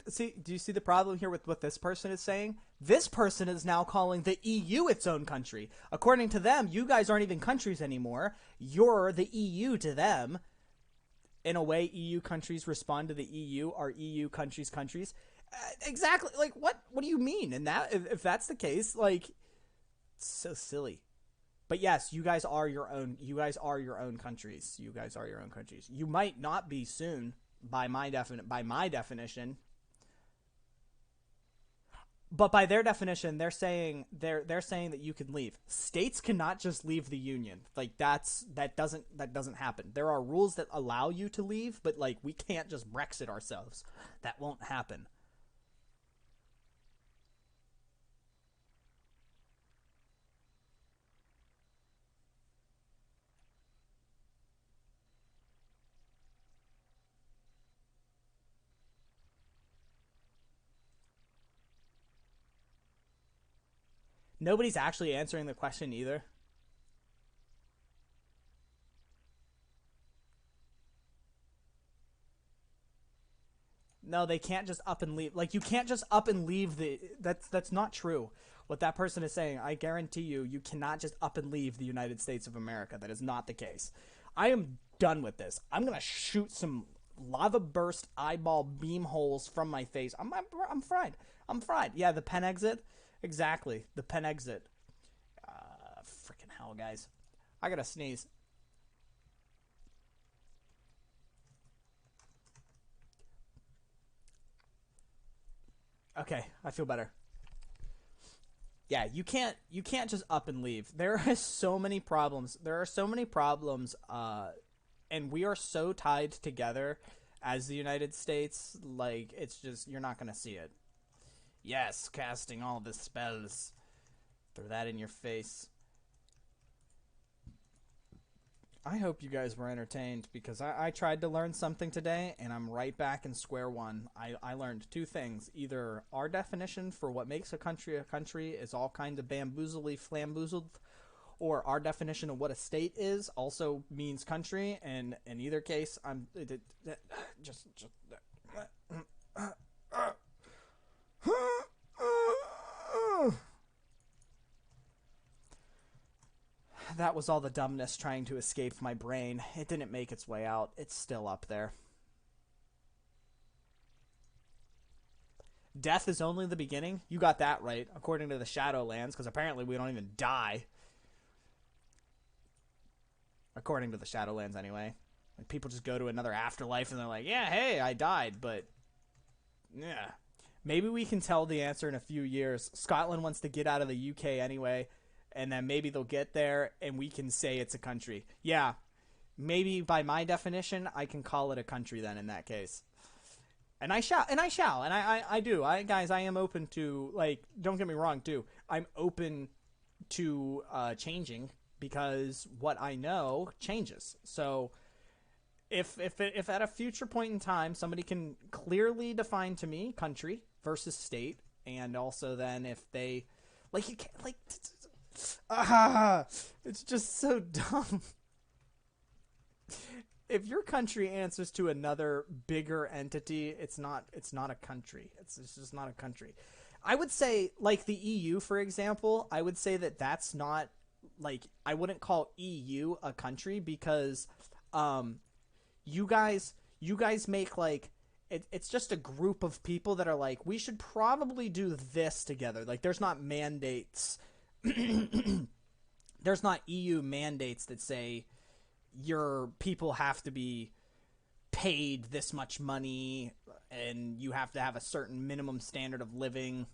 See, do you see the problem here with what this person is saying? This person is now calling the EU its own country. According to them, you guys aren't even countries anymore. You're the EU to them. In a way, EU countries respond to the EU. Are EU countries countries? Exactly. Like, what do you mean? And that, if that's the case, like, it's so silly. But yes, you guys are your own. You guys are your own countries. You guys are your own countries. You might not be soon, by my definition. But by their definition, they're saying that you can leave. States cannot just leave the union. Like that doesn't happen. There are rules that allow you to leave, but like we can't just Brexit ourselves. That won't happen. Nobody's actually answering the question either. No, they can't just up and leave. Like, you can't just up and leave the... That's not true. What that person is saying, I guarantee you, you cannot just up and leave the United States of America. That is not the case. I am done with this. I'm going to shoot some lava burst eyeball beam holes from my face. I'm fried. I'm fried. Yeah, the pen exit... Exactly. The pen exit. Freaking hell, guys. I gotta sneeze. Okay, I feel better. Yeah, you can't just up and leave. There are so many problems. And we are so tied together as the United States. Like, it's just, you're not gonna see it. Yes, casting all the spells. Throw that in your face. I hope you guys were entertained, because I tried to learn something today, and I'm right back in square one. I learned two things. Either our definition for what makes a country is all kind of bamboozly flamboozled, or our definition of what a state is also means country, and in either case, I'm... That was all the dumbness trying to escape my brain. It didn't make its way out. It's still up there. Death is only the beginning? You got that right, according to the Shadowlands, because apparently we don't even die. According to the Shadowlands, anyway. Like, people just go to another afterlife and they're like, yeah, hey, I died, but... yeah. Maybe we can tell the answer in a few years. Scotland wants to get out of the UK anyway, and then maybe they'll get there and we can say it's a country. Yeah, maybe by my definition, I can call it a country then in that case. And I shall, and I do. Guys, I am open to, like, don't get me wrong, too. I'm open to changing, because what I know changes. So if at a future point in time somebody can clearly define to me country versus state, and also then if they, like, you can't, like, it's just so dumb. If your country answers to another bigger entity, it's not a country. It's just not a country. I would say, like, the EU, for example, I would say that's not, like, I wouldn't call EU a country, because you guys make, like, it's just a group of people that are like, we should probably do this together. Like, there's not mandates. There's not EU mandates that say your people have to be paid this much money and you have to have a certain minimum standard of living.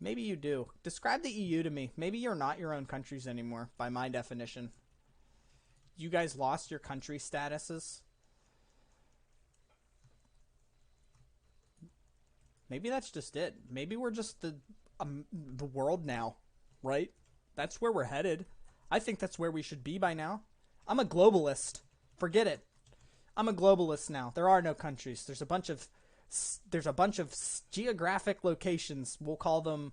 Maybe you do. Describe the EU to me. Maybe you're not your own countries anymore, by my definition. You guys lost your country statuses. Maybe that's just it. Maybe we're just the world now, right? That's where we're headed. I think that's where we should be by now. I'm a globalist. Forget it. I'm a globalist now. There are no countries. There's a bunch of geographic locations. We'll call them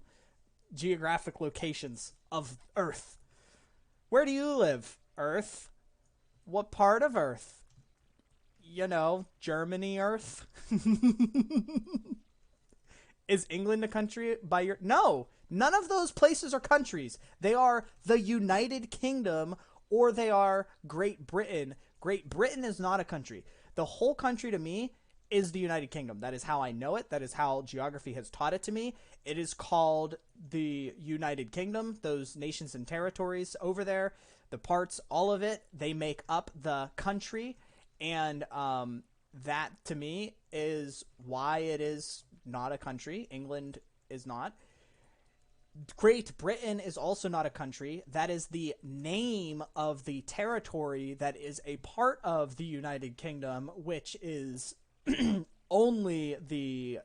geographic locations of Earth. Where do you live? Earth. What part of Earth? You know, Germany Earth. Is England a country by your... No, none of those places are countries. They are the United Kingdom, or they are Great Britain. Great Britain is not a country. The whole country to me is the United Kingdom. That is how I know it. That is how geography has taught it to me. It is called the United Kingdom. Those nations and territories over there, the parts, all of it, they make up the country. And that, to me, is why it is not a country. England is not. Great Britain is also not a country. That is the name of the territory that is a part of the United Kingdom, which is only the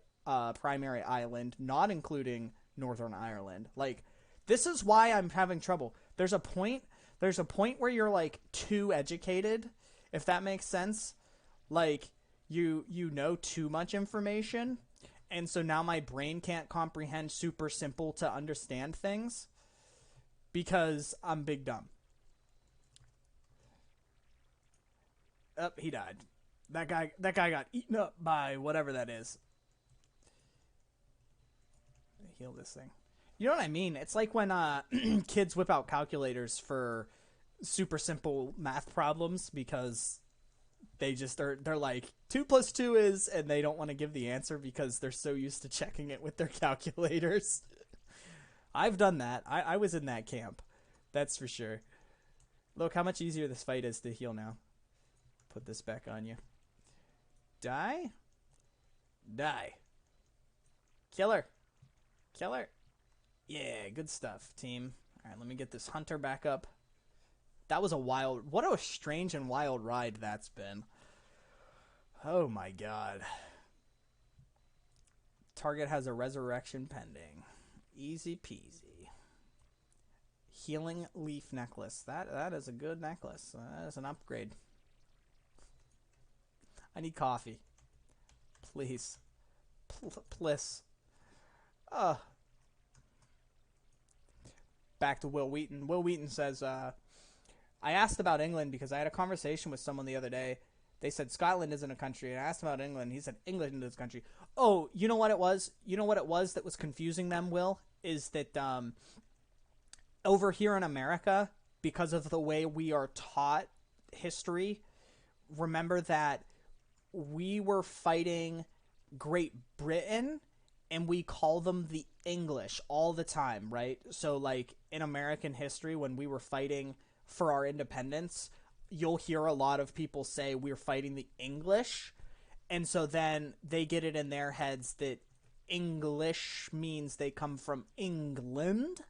primary island, not including Northern Ireland. Like, this is why I'm having trouble. There's a point where you're like too educated, if that makes sense. Like, you know too much information, and so now my brain can't comprehend super simple to understand things because I'm big dumb. Oh, he died. That guy got eaten up by whatever that is. Heal this thing. You know what I mean? It's like when kids whip out calculators for super simple math problems because they're like 2 + 2 is, and they don't want to give the answer because they're so used to checking it with their calculators. I've done that. I was in that camp. That's for sure. Look how much easier this fight is to heal now. Put this back on you. Die. Die. Killer. Killer. Yeah, good stuff, team. All right, let me get this hunter back up. That was what a strange and wild ride that's been. Oh my god. Target has a resurrection pending. Easy peasy. Healing leaf necklace. That is a good necklace. That is an upgrade. I need coffee. Please. Please. Back to Will Wheaton. Will Wheaton says, I asked about England because I had a conversation with someone the other day. They said Scotland isn't a country. And I asked about England. He said England is a country. Oh, you know what it was? You know what it was that was confusing them, Will? Is that over here in America, because of the way we are taught history, remember that we were fighting Great Britain and we call them the English all the time, right? So, like, in American history, when we were fighting for our independence, you'll hear a lot of people say we're fighting the English, and so then they get it in their heads that English means they come from England,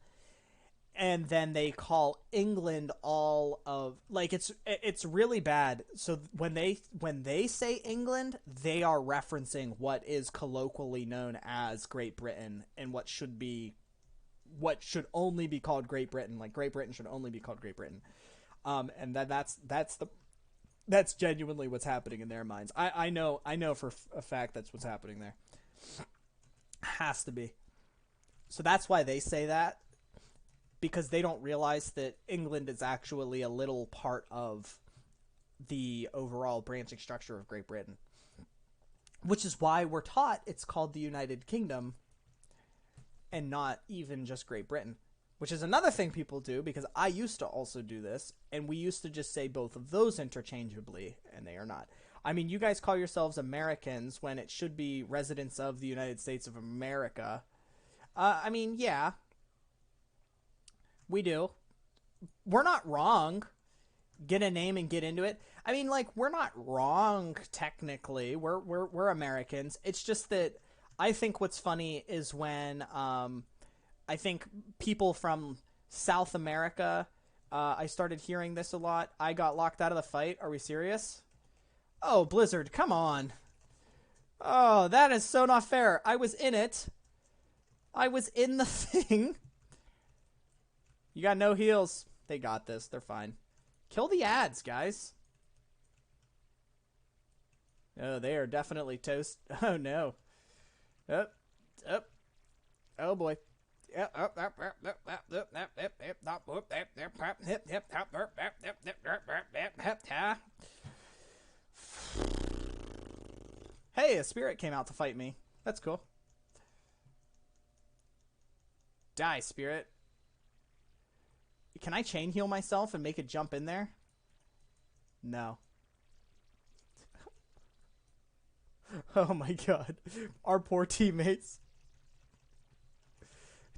and then they call England all of, like, it's really bad. So when they say England, they are referencing what is colloquially known as Great Britain and what should only be called Great Britain. Like, Great Britain should only be called Great Britain. And that's genuinely what's happening in their minds. I know for a fact that's what's happening there. Has to be. So that's why they say that, because they don't realize that England is actually a little part of the overall branching structure of Great Britain, which is why we're taught it's called the United Kingdom and not even just Great Britain. Which is another thing people do, because I used to also do this, and we used to just say both of those interchangeably, and they are not. I mean, you guys call yourselves Americans when it should be residents of the United States of America. I mean, yeah, we do. We're not wrong. Get a name and get into it. I mean, like, we're not wrong technically. We're Americans. It's just that I think what's funny is when I think people from South America, I started hearing this a lot. I got locked out of the fight. Are we serious? Oh, Blizzard, come on. Oh, that is so not fair. I was in it. I was in the thing. You got no heals. They got this. They're fine. Kill the ads, guys. Oh, they are definitely toast. Oh, no. Up. Up. Oh, boy. Hey, a spirit came out to fight me. That's cool. Die, spirit. Can I chain heal myself and make it jump in there? No. Oh my god. Our poor teammates.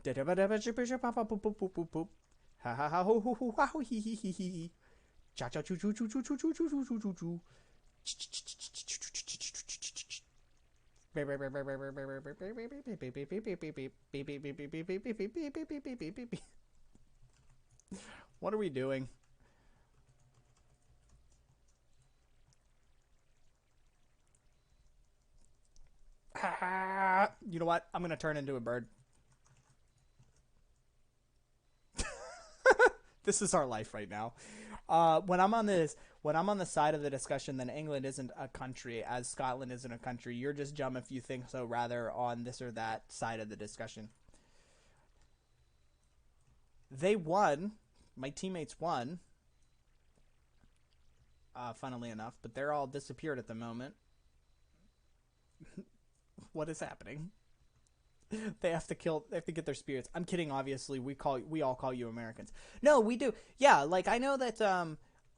Ha ha ha ho ho ho ha ho hee hee hee hee. Cha cha choo choo choo choo choo choo choo choo choo choo choo. What are we doing? You know what? I'm gonna turn into a bird. This is our life right now. When I'm on the side of the discussion that England isn't a country, as Scotland isn't a country, you're just dumb if you think so. Rather on this or that side of the discussion. They won. My teammates won. Funnily enough, but they're all disappeared at the moment. What is happening? They have to get their spirits. I'm kidding, obviously. We all call you Americans. No, we do. Yeah, like I know that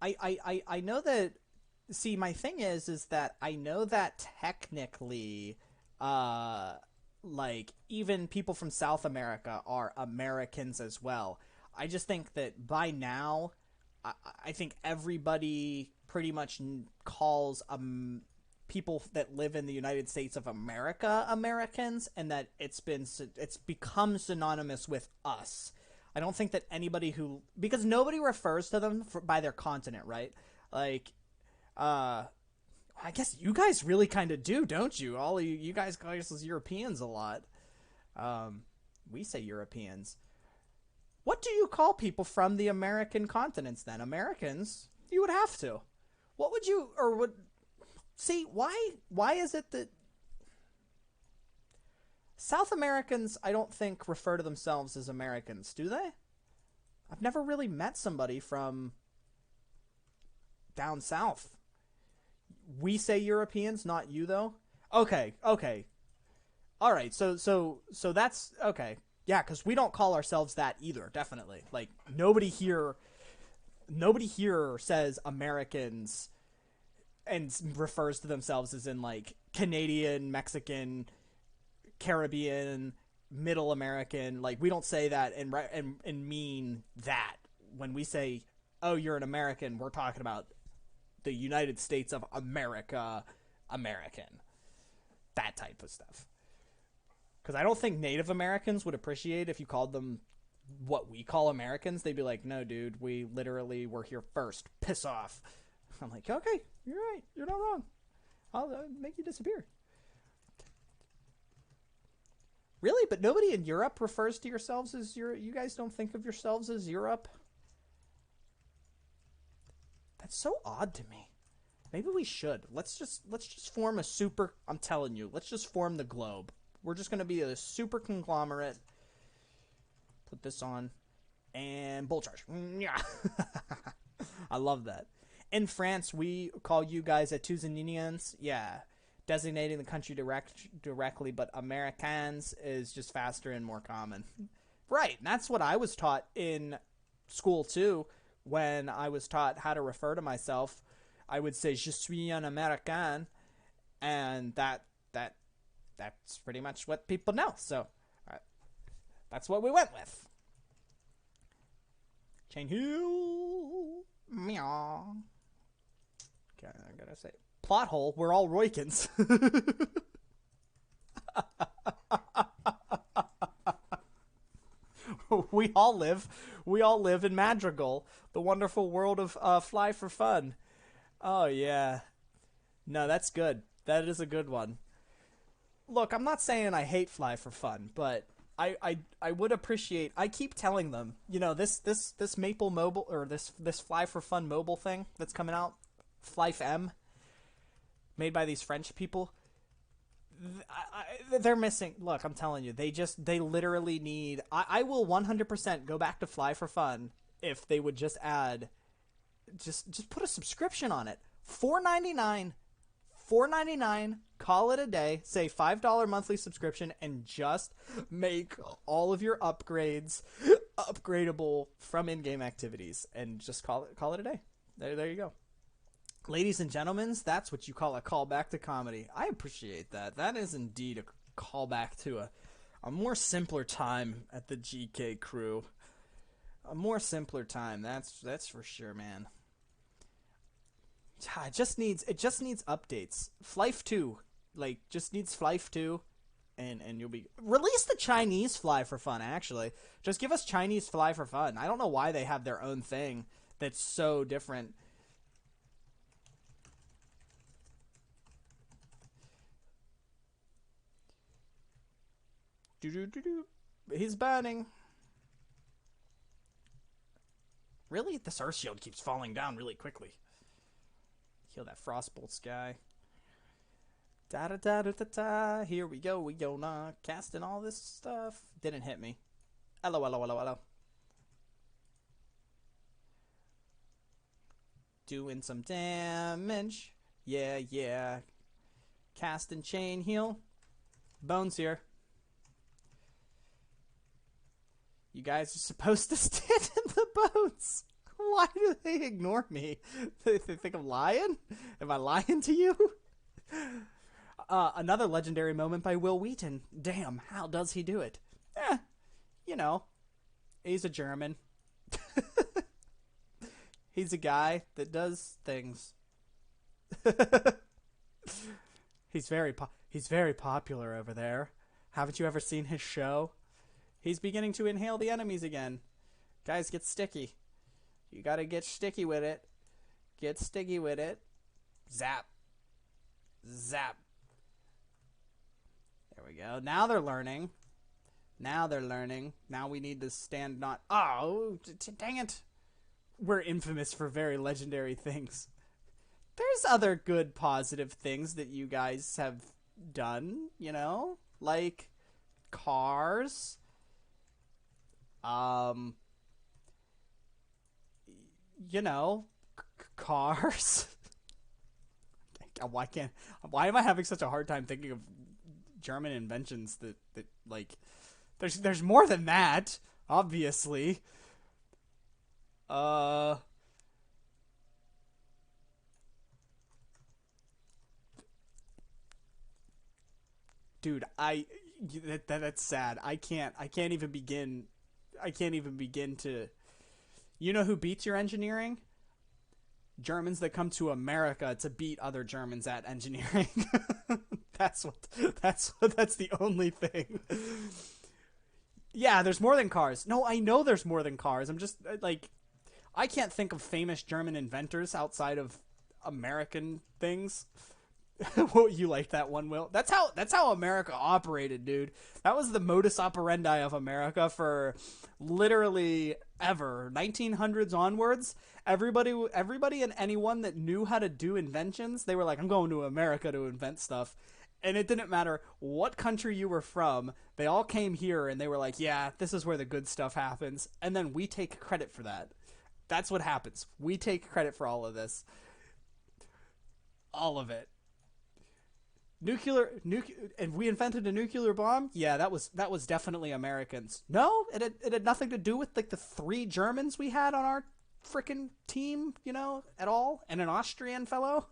I know that see my thing is that I know that technically like even people from South America are Americans as well. I just think that by now I think everybody pretty much calls people that live in the United States of America Americans, and that it's become synonymous with us. I don't think that anybody because nobody refers to them by their continent, right? Like, I guess you guys really kind of do, don't you? All you guys call yourselves Europeans a lot. We say Europeans. What do you call people from the American continents then? Americans? You would have to. What would you, or would... See, why is it that South Americans, I don't think, refer to themselves as Americans, do they? I've never really met somebody from down south. We say Europeans, not you, though? Okay. All right, so that's, okay. Yeah, because we don't call ourselves that either, definitely. Like, nobody here says Americans and refers to themselves as in like Canadian, Mexican, Caribbean, Middle American. Like we don't say that and mean that. When we say, "Oh, you're an American," we're talking about the United States of America, American. That type of stuff. Because I don't think Native Americans would appreciate if you called them what we call Americans. They'd be like, "No, dude, we literally were here first. Piss off." I'm like, okay, you're right. You're not wrong. I'll make you disappear. Really? But nobody in Europe refers to yourselves as you guys don't think of yourselves as Europe? That's so odd to me. Maybe we should. Let's just form a super... I'm telling you, let's just form the globe. We're just going to be a super conglomerate. Put this on. And bull charge. Yeah. I love that. In France, we call you guys États-Unis. Yeah. Designating the country directly, but Americans is just faster and more common. Right. And that's what I was taught in school, too. When I was taught how to refer to myself, I would say, "Je suis un Américain." And that's pretty much what people know. So, that's what we went with. Chain Hill. Meow. Okay, I gotta say. Plot hole, we're all Roykins. We all live in Madrigal, the wonderful world of Fly for Fun. Oh, yeah. No, that's good. That is a good one. Look, I'm not saying I hate Fly for Fun, but I would appreciate... I keep telling them, this Maple Mobile, or this Fly for Fun mobile thing that's coming out, FlyFM, made by these French people, they're missing... Look, I'm telling you, they literally need... I will 100% go back to Fly for Fun if they would just add... Just put a subscription on it. $4.99, call it a day, say $5 monthly subscription, and just make all of your upgrades upgradable from in-game activities, and just call it a day. There you go. Ladies and gentlemen, that's what you call a callback to comedy. I appreciate that. That is indeed a callback to a more simpler time at the GK crew. A more simpler time. That's for sure, man. It just needs updates. Flife 2, like, just needs Flife 2, and you'll be... Release the Chinese fly for fun, actually. Just give us Chinese fly for fun. I don't know why they have their own thing that's so different. He's burning. Really? This Earth Shield keeps falling down really quickly. Heal that Frostbolt's guy. Da-da-da-da-da-da. Here we go. We go now. Casting all this stuff. Didn't hit me. Hello, hello, hello, hello. Doing some damage. Yeah, yeah. Cast and chain heal. Bones here. You guys are supposed to stand in the boats. Why do they ignore me? They think I'm lying? Am I lying to you? Another legendary moment by Will Wheaton. Damn, how does he do it? You know, he's a German. He's a guy that does things. He's very popular over there. Haven't you ever seen his show? He's beginning to inhale the enemies again. Guys, get sticky. You gotta get sticky with it. Get sticky with it. Zap. Zap. There we go. Now they're learning. Now they're learning. Now we need to stand not... Oh, dang it. We're infamous for very legendary things. There's other good positive things that you guys have done, you know? Like cars. You know, cars. Why am I having such a hard time thinking of German inventions that like, there's more than that, obviously. Dude, that's sad. I can't even begin to... You know who beats your engineering? Germans that come to America to beat other Germans at engineering. That's the only thing. Yeah, there's more than cars. No, I know there's more than cars. I'm just like, I can't think of famous German inventors outside of American things. You like that one, Will? That's how America operated, dude. That was the modus operandi of America for literally ever. 1900s onwards, everybody and anyone that knew how to do inventions, they were like, I'm going to America to invent stuff. And it didn't matter what country you were from, they all came here and they were like, yeah, this is where the good stuff happens. And then we take credit for that. That's what happens. We take credit for all of this. All of it. Nuclear, and we invented a nuclear bomb. Yeah, that was definitely Americans. No, it had nothing to do with like the 3 Germans we had on our frickin' team, you know, at all, and an Austrian fellow.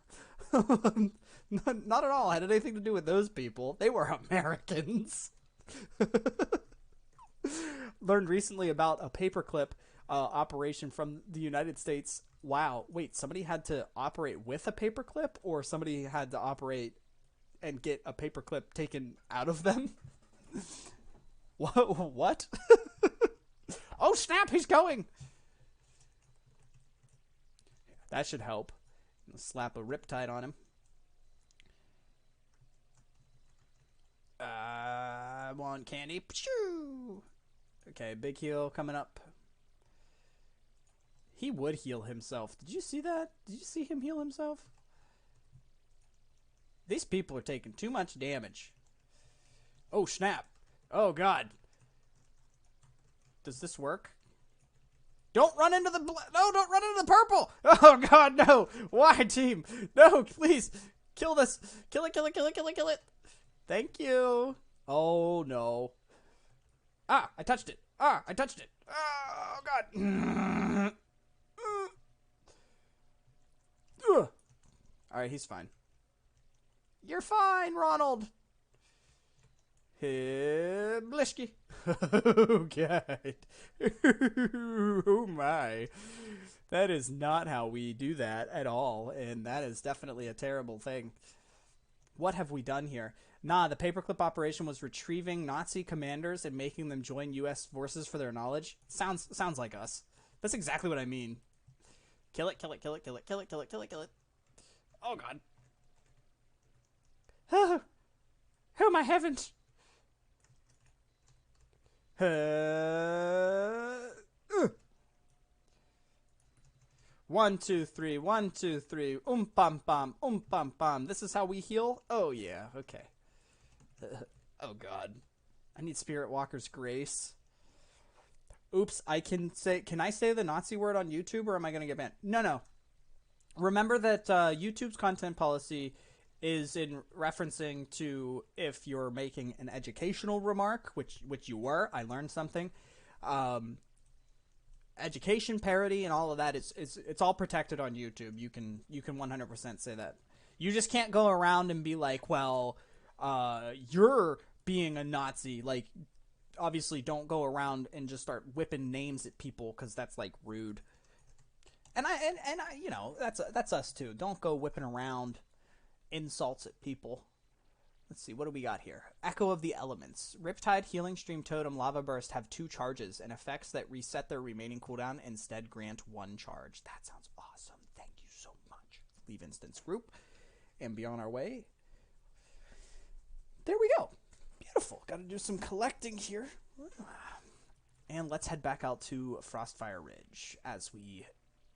Not at all. Had anything to do with those people. They were Americans. Learned recently about a paperclip operation from the United States. Wow, wait, somebody had to operate with a paperclip, or somebody had to operate and get a paperclip taken out of them? What? Oh, snap, he's going! That should help. Slap a riptide on him. I want candy. Pshoo! Okay, big heal coming up. He would heal himself. Did you see that? Did you see him heal himself? These people are taking too much damage. Oh, snap. Oh, God. Does this work? Don't run into the... No, don't run into the purple! Oh, God, no! Why, team? No, please! Kill this! Kill it, kill it, kill it, kill it, kill it! Thank you! Oh, no. Ah, I touched it. Ah, I touched it. Oh, God. Alright, he's fine. You're fine, Ronald! Blishki. Oh, God. Oh, my. That is not how we do that at all, and that is definitely a terrible thing. What have we done here? Nah, the paperclip operation was retrieving Nazi commanders and making them join U.S. forces for their knowledge. Sounds like us. That's exactly what I mean. Kill it, kill it, kill it, kill it, kill it, kill it, kill it, kill it. Oh, God. Oh, my heavens. 1, 2, 3, 1, 2, 3. Pam pam. This is how we heal? Oh yeah, okay. Oh god. I need Spirit Walker's grace. Oops, can I say the Nazi word on YouTube or am I gonna get banned? No. Remember that YouTube's content policy is in referencing to if you're making an educational remark, which you were. I learned something. Education parody and all of that it's all protected on YouTube. You can 100% say that. You just can't go around and be like, well, you're being a Nazi. Like, obviously, don't go around and just start whipping names at people because that's like rude. And I, you know, that's us too. Don't go whipping around insults at people. Let's see, what do we got here? Echo of the Elements. Riptide, Healing Stream, Totem, Lava Burst have 2 charges, and effects that reset their remaining cooldown instead grant 1 charge. That sounds awesome. Thank you so much. Leave instance group and be on our way. There we go. Beautiful. Got to do some collecting here. And let's head back out to Frostfire Ridge as we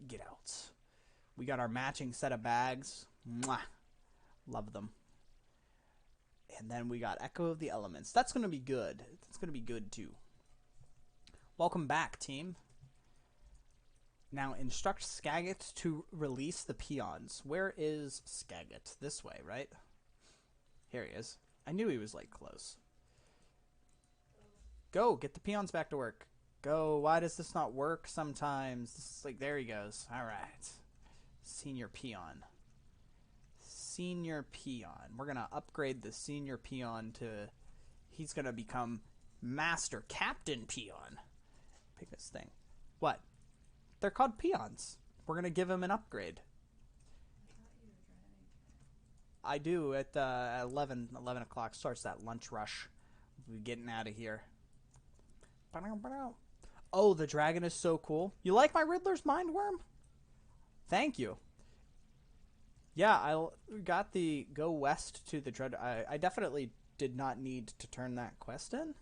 get out. We got our matching set of bags. Mwah. Love them. And then we got Echo of the Elements. That's going to be good. That's going to be good, too. Welcome back, team. Now, instruct Skagit to release the peons. Where is Skagit? This way, right? Here he is. I knew he was, like, close. Go! Get the peons back to work. Go! Why does this not work sometimes? This is like, there he goes. Alright. Senior peon. Senior peon. We're gonna upgrade the senior peon to... He's gonna become Master Captain Peon. Pick this thing. What? They're called peons. We're gonna give him an upgrade. I do at 11 o'clock starts that lunch rush. We're getting out of here. Oh, the dragon is so cool. You like my Riddler's Mind Worm? Thank you. Yeah, I got the go west to the Dread. I definitely did not need to turn that quest in.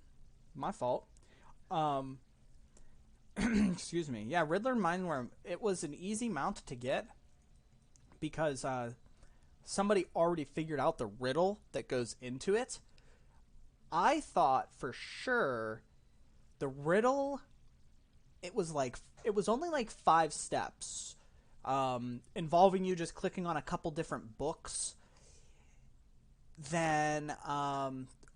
My fault. Excuse me. Yeah, Riddler Mindworm. It was an easy mount to get because somebody already figured out the riddle that goes into it. I thought for sure the riddle. It was only like 5 steps. Involving you just clicking on a couple different books. Then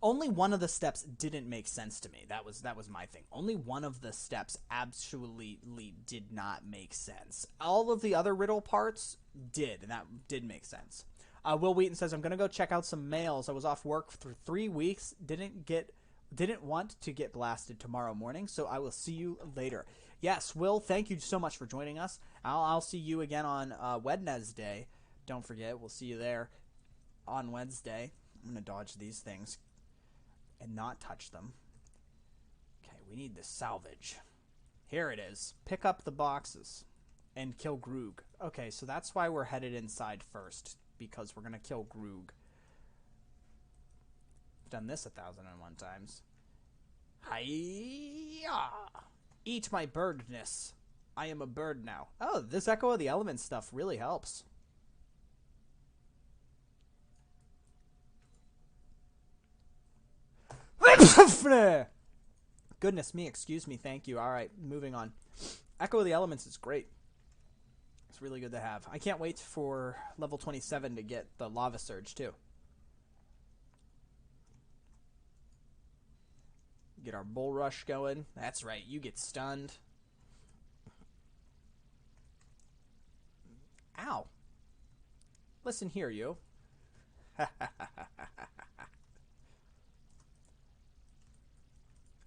only one of the steps didn't make sense to me. That was my thing. Only one of the steps absolutely did not make sense. All of the other riddle parts did, and that did make sense. Will Wheaton says, I'm gonna go check out some mails. I was off work for 3 weeks. Didn't want to get blasted tomorrow morning, so I will see you later. Yes, Will, thank you so much for joining us. I'll see you again on Wednesday. Don't forget, we'll see you there on Wednesday. I'm going to dodge these things and not touch them. Okay, we need the salvage. Here it is. Pick up the boxes and kill Groog. Okay, so that's why we're headed inside first, because we're going to kill Groog. I've done this 1,001 times. Hi-ya! Eat my birdness. I am a bird now. Oh, this Echo of the Elements stuff really helps. Goodness me, excuse me, thank you. Alright, moving on. Echo of the Elements is great. It's really good to have. I can't wait for level 27 to get the Lava Surge, too. Get our Bull Rush going. That's right, you get stunned. Ow. Listen here, you.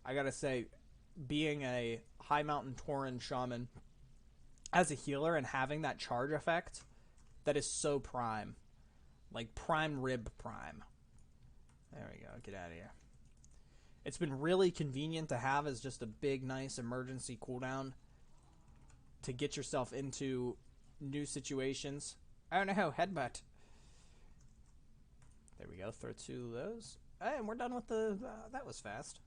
I gotta say, being a high mountain Tauren shaman as a healer and having that charge effect, that is so prime. Like prime rib prime. There we go. Get out of here. It's been really convenient to have as just a big, nice emergency cooldown to get yourself into new situations. Oh no, headbutt. There we go. Throw 2 of those. And we're done with the... that was fast.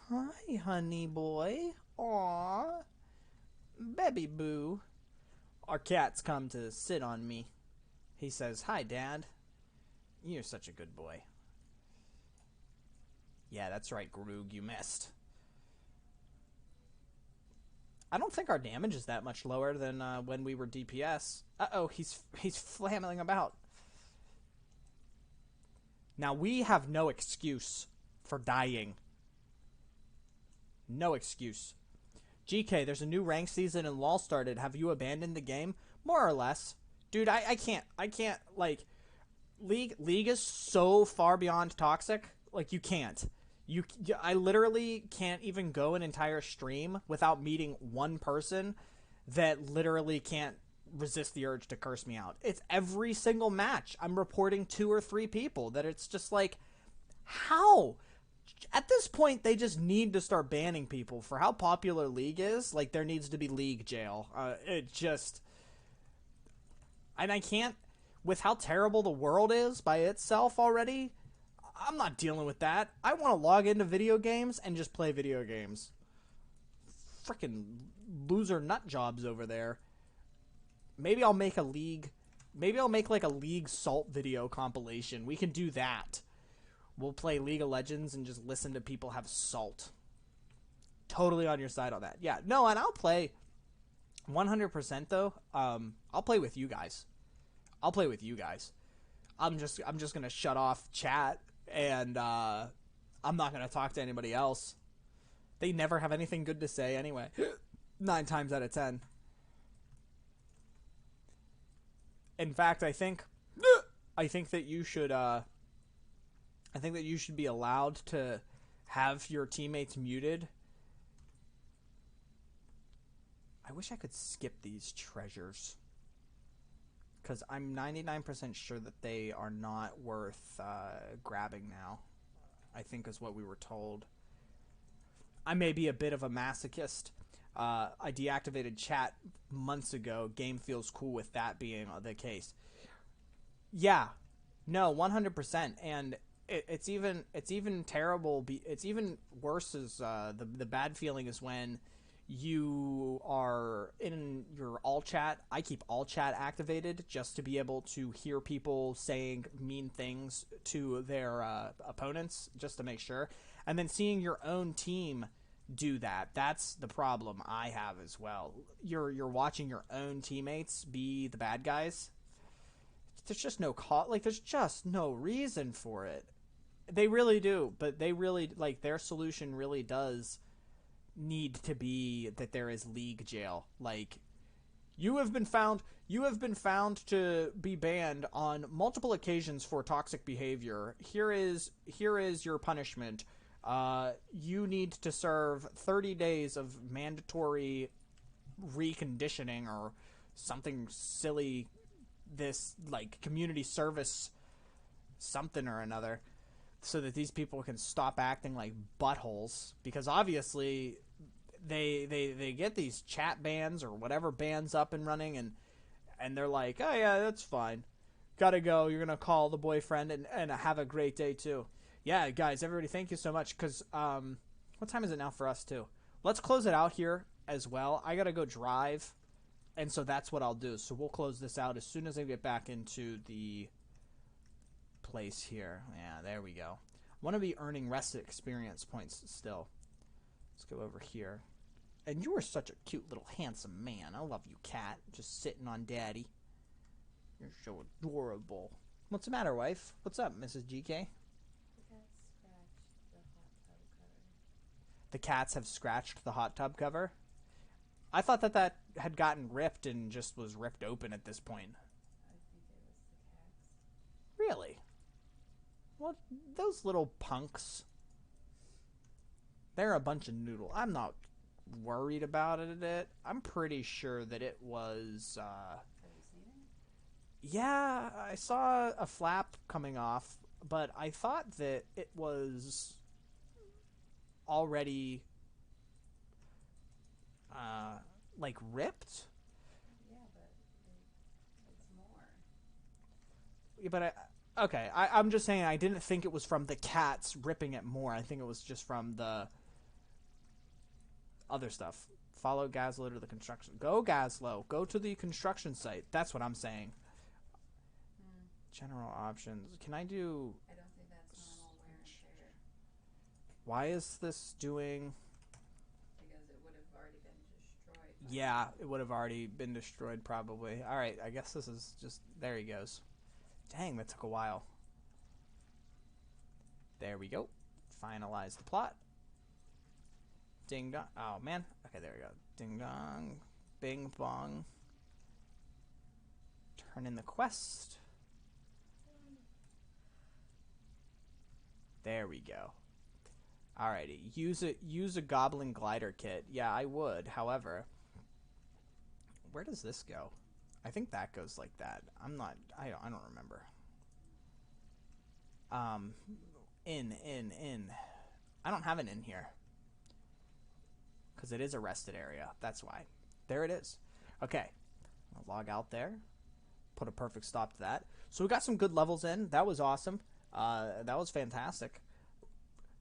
Hi, honey boy. Aww. Baby boo. Our cat's come to sit on me. He says, hi, Dad. You're such a good boy. Yeah, that's right, Groog. You missed. I don't think our damage is that much lower than when we were DPS. Uh-oh, he's flailing about. Now, we have no excuse for dying. No excuse. GK, there's a new rank season and LoL started. Have you abandoned the game? More or less. Dude, I can't, like, League is so far beyond toxic. Like, you can't. I literally can't even go an entire stream without meeting one person that literally can't resist the urge to curse me out. It's every single match. I'm reporting 2 or 3 people that it's just like, how? At this point, they just need to start banning people for how popular League is. Like, there needs to be League jail. It just... And I can't... With how terrible the world is by itself already, I'm not dealing with that. I want to log into video games and just play video games. Frickin' loser nut jobs over there. Maybe I'll make a League... Maybe I'll make, like, a League Salt video compilation. We can do that. We'll play League of Legends and just listen to people have salt. Totally on your side on that. Yeah, no, and I'll play 100% though. I'll play with you guys. I'll play with you guys. I'm just gonna shut off chat and I'm not gonna talk to anybody else. They never have anything good to say anyway. 9 times out of 10. In fact, I think that you should I think that you should be allowed to have your teammates muted. I wish I could skip these treasures. Because I'm 99% sure that they are not worth grabbing now. I think is what we were told. I may be a bit of a masochist. I deactivated chat months ago. Game feels cool with that being the case. Yeah. No, 100%. And... It's even terrible. It's even worse. Is the bad feeling is when you are in your all chat. I keep all chat activated just to be able to hear people saying mean things to their opponents, just to make sure. And then seeing your own team do that. That's the problem I have as well. You're watching your own teammates be the bad guys. There's just no there's just no reason for it. They really do, but they really, like, their solution really does need to be that there is League jail. Like, you have been found to be banned on multiple occasions for toxic behavior. Here is your punishment. You need to serve 30 days of mandatory reconditioning or something silly, this, like, community service something or another, so that these people can stop acting like buttholes, because obviously they get these chat bans or whatever bans up and running, and they're like, oh yeah, that's fine, gotta go, you're gonna call the boyfriend and have a great day too. Yeah, guys, everybody, thank you so much, because what time is it now for us too? Let's close it out here as well. I gotta go drive, and so that's what I'll do. So we'll close this out as soon as I get back into the place here. Yeah, there we go. Want to be earning Resto experience points still. Let's go over here. And you are such a cute little handsome man. I love you, cat. Just sitting on daddy. You're so adorable. What's the matter, wife? What's up, Mrs. GK? The cats have scratched the hot tub cover? I thought that had gotten ripped and just was ripped open at this point. Really? Well, those little punks. They're a bunch of noodle. I'm not worried about it. I'm pretty sure that it was... Have you seen it? Yeah, I saw a flap coming off, but I thought that it was already like ripped. Yeah, but it's more. Yeah, but I'm just saying I didn't think it was from the cats ripping it more. I think it was just from the other stuff. Follow Gaslow to the construction. Go Gaslow. Go to the construction site. That's what I'm saying. General options. Can I do... I don't think that's normal wear and tear. Why is this doing... Because it would have already been destroyed. Yeah, it would have already been destroyed probably. Alright, I guess this is just... There he goes. Dang, that took a while. There we go. Finalize the plot. Ding dong. Oh, man. Okay, there we go. Ding dong. Bing bong. Turn in the quest. There we go. Alrighty. Use a goblin glider kit. Yeah, I would. However, where does this go? I think that goes like that. I don't remember. In. I don't have an in here. Because it is a rested area. That's why. There it is. Okay. I'll log out there. Put a perfect stop to that. So we got some good levels in. That was awesome. That was fantastic.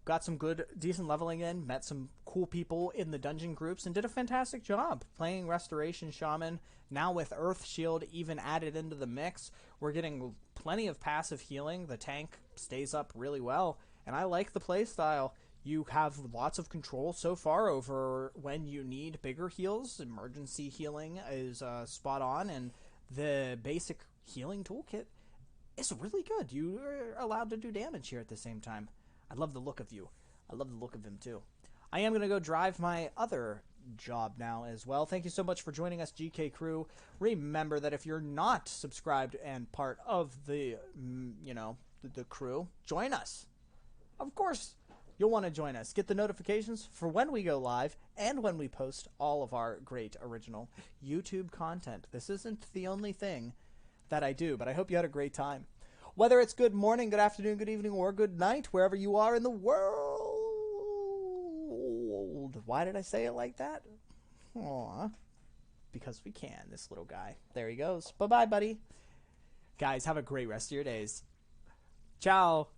Got some good, decent leveling in. Met some cool people in the dungeon groups and did a fantastic job playing Restoration Shaman. Now with Earth Shield even added into the mix, we're getting plenty of passive healing. The tank stays up really well, and I like the playstyle. You have lots of control so far over when you need bigger heals. Emergency healing is spot on, and the basic healing toolkit is really good. You are allowed to do damage here at the same time. I love the look of you. I love the look of him, too. I am going to go drive my other job now as well. Thank you so much for joining us, GK Crew. Remember that if you're not subscribed and part of the, the crew, join us. Of course, you'll want to join us. Get the notifications for when we go live and when we post all of our great original YouTube content. This isn't the only thing that I do, but I hope you had a great time. Whether it's good morning, good afternoon, good evening, or good night, wherever you are in the world. Why did I say it like that? Aw. Because we can, this little guy. There he goes. Bye-bye, buddy. Guys, have a great rest of your days. Ciao.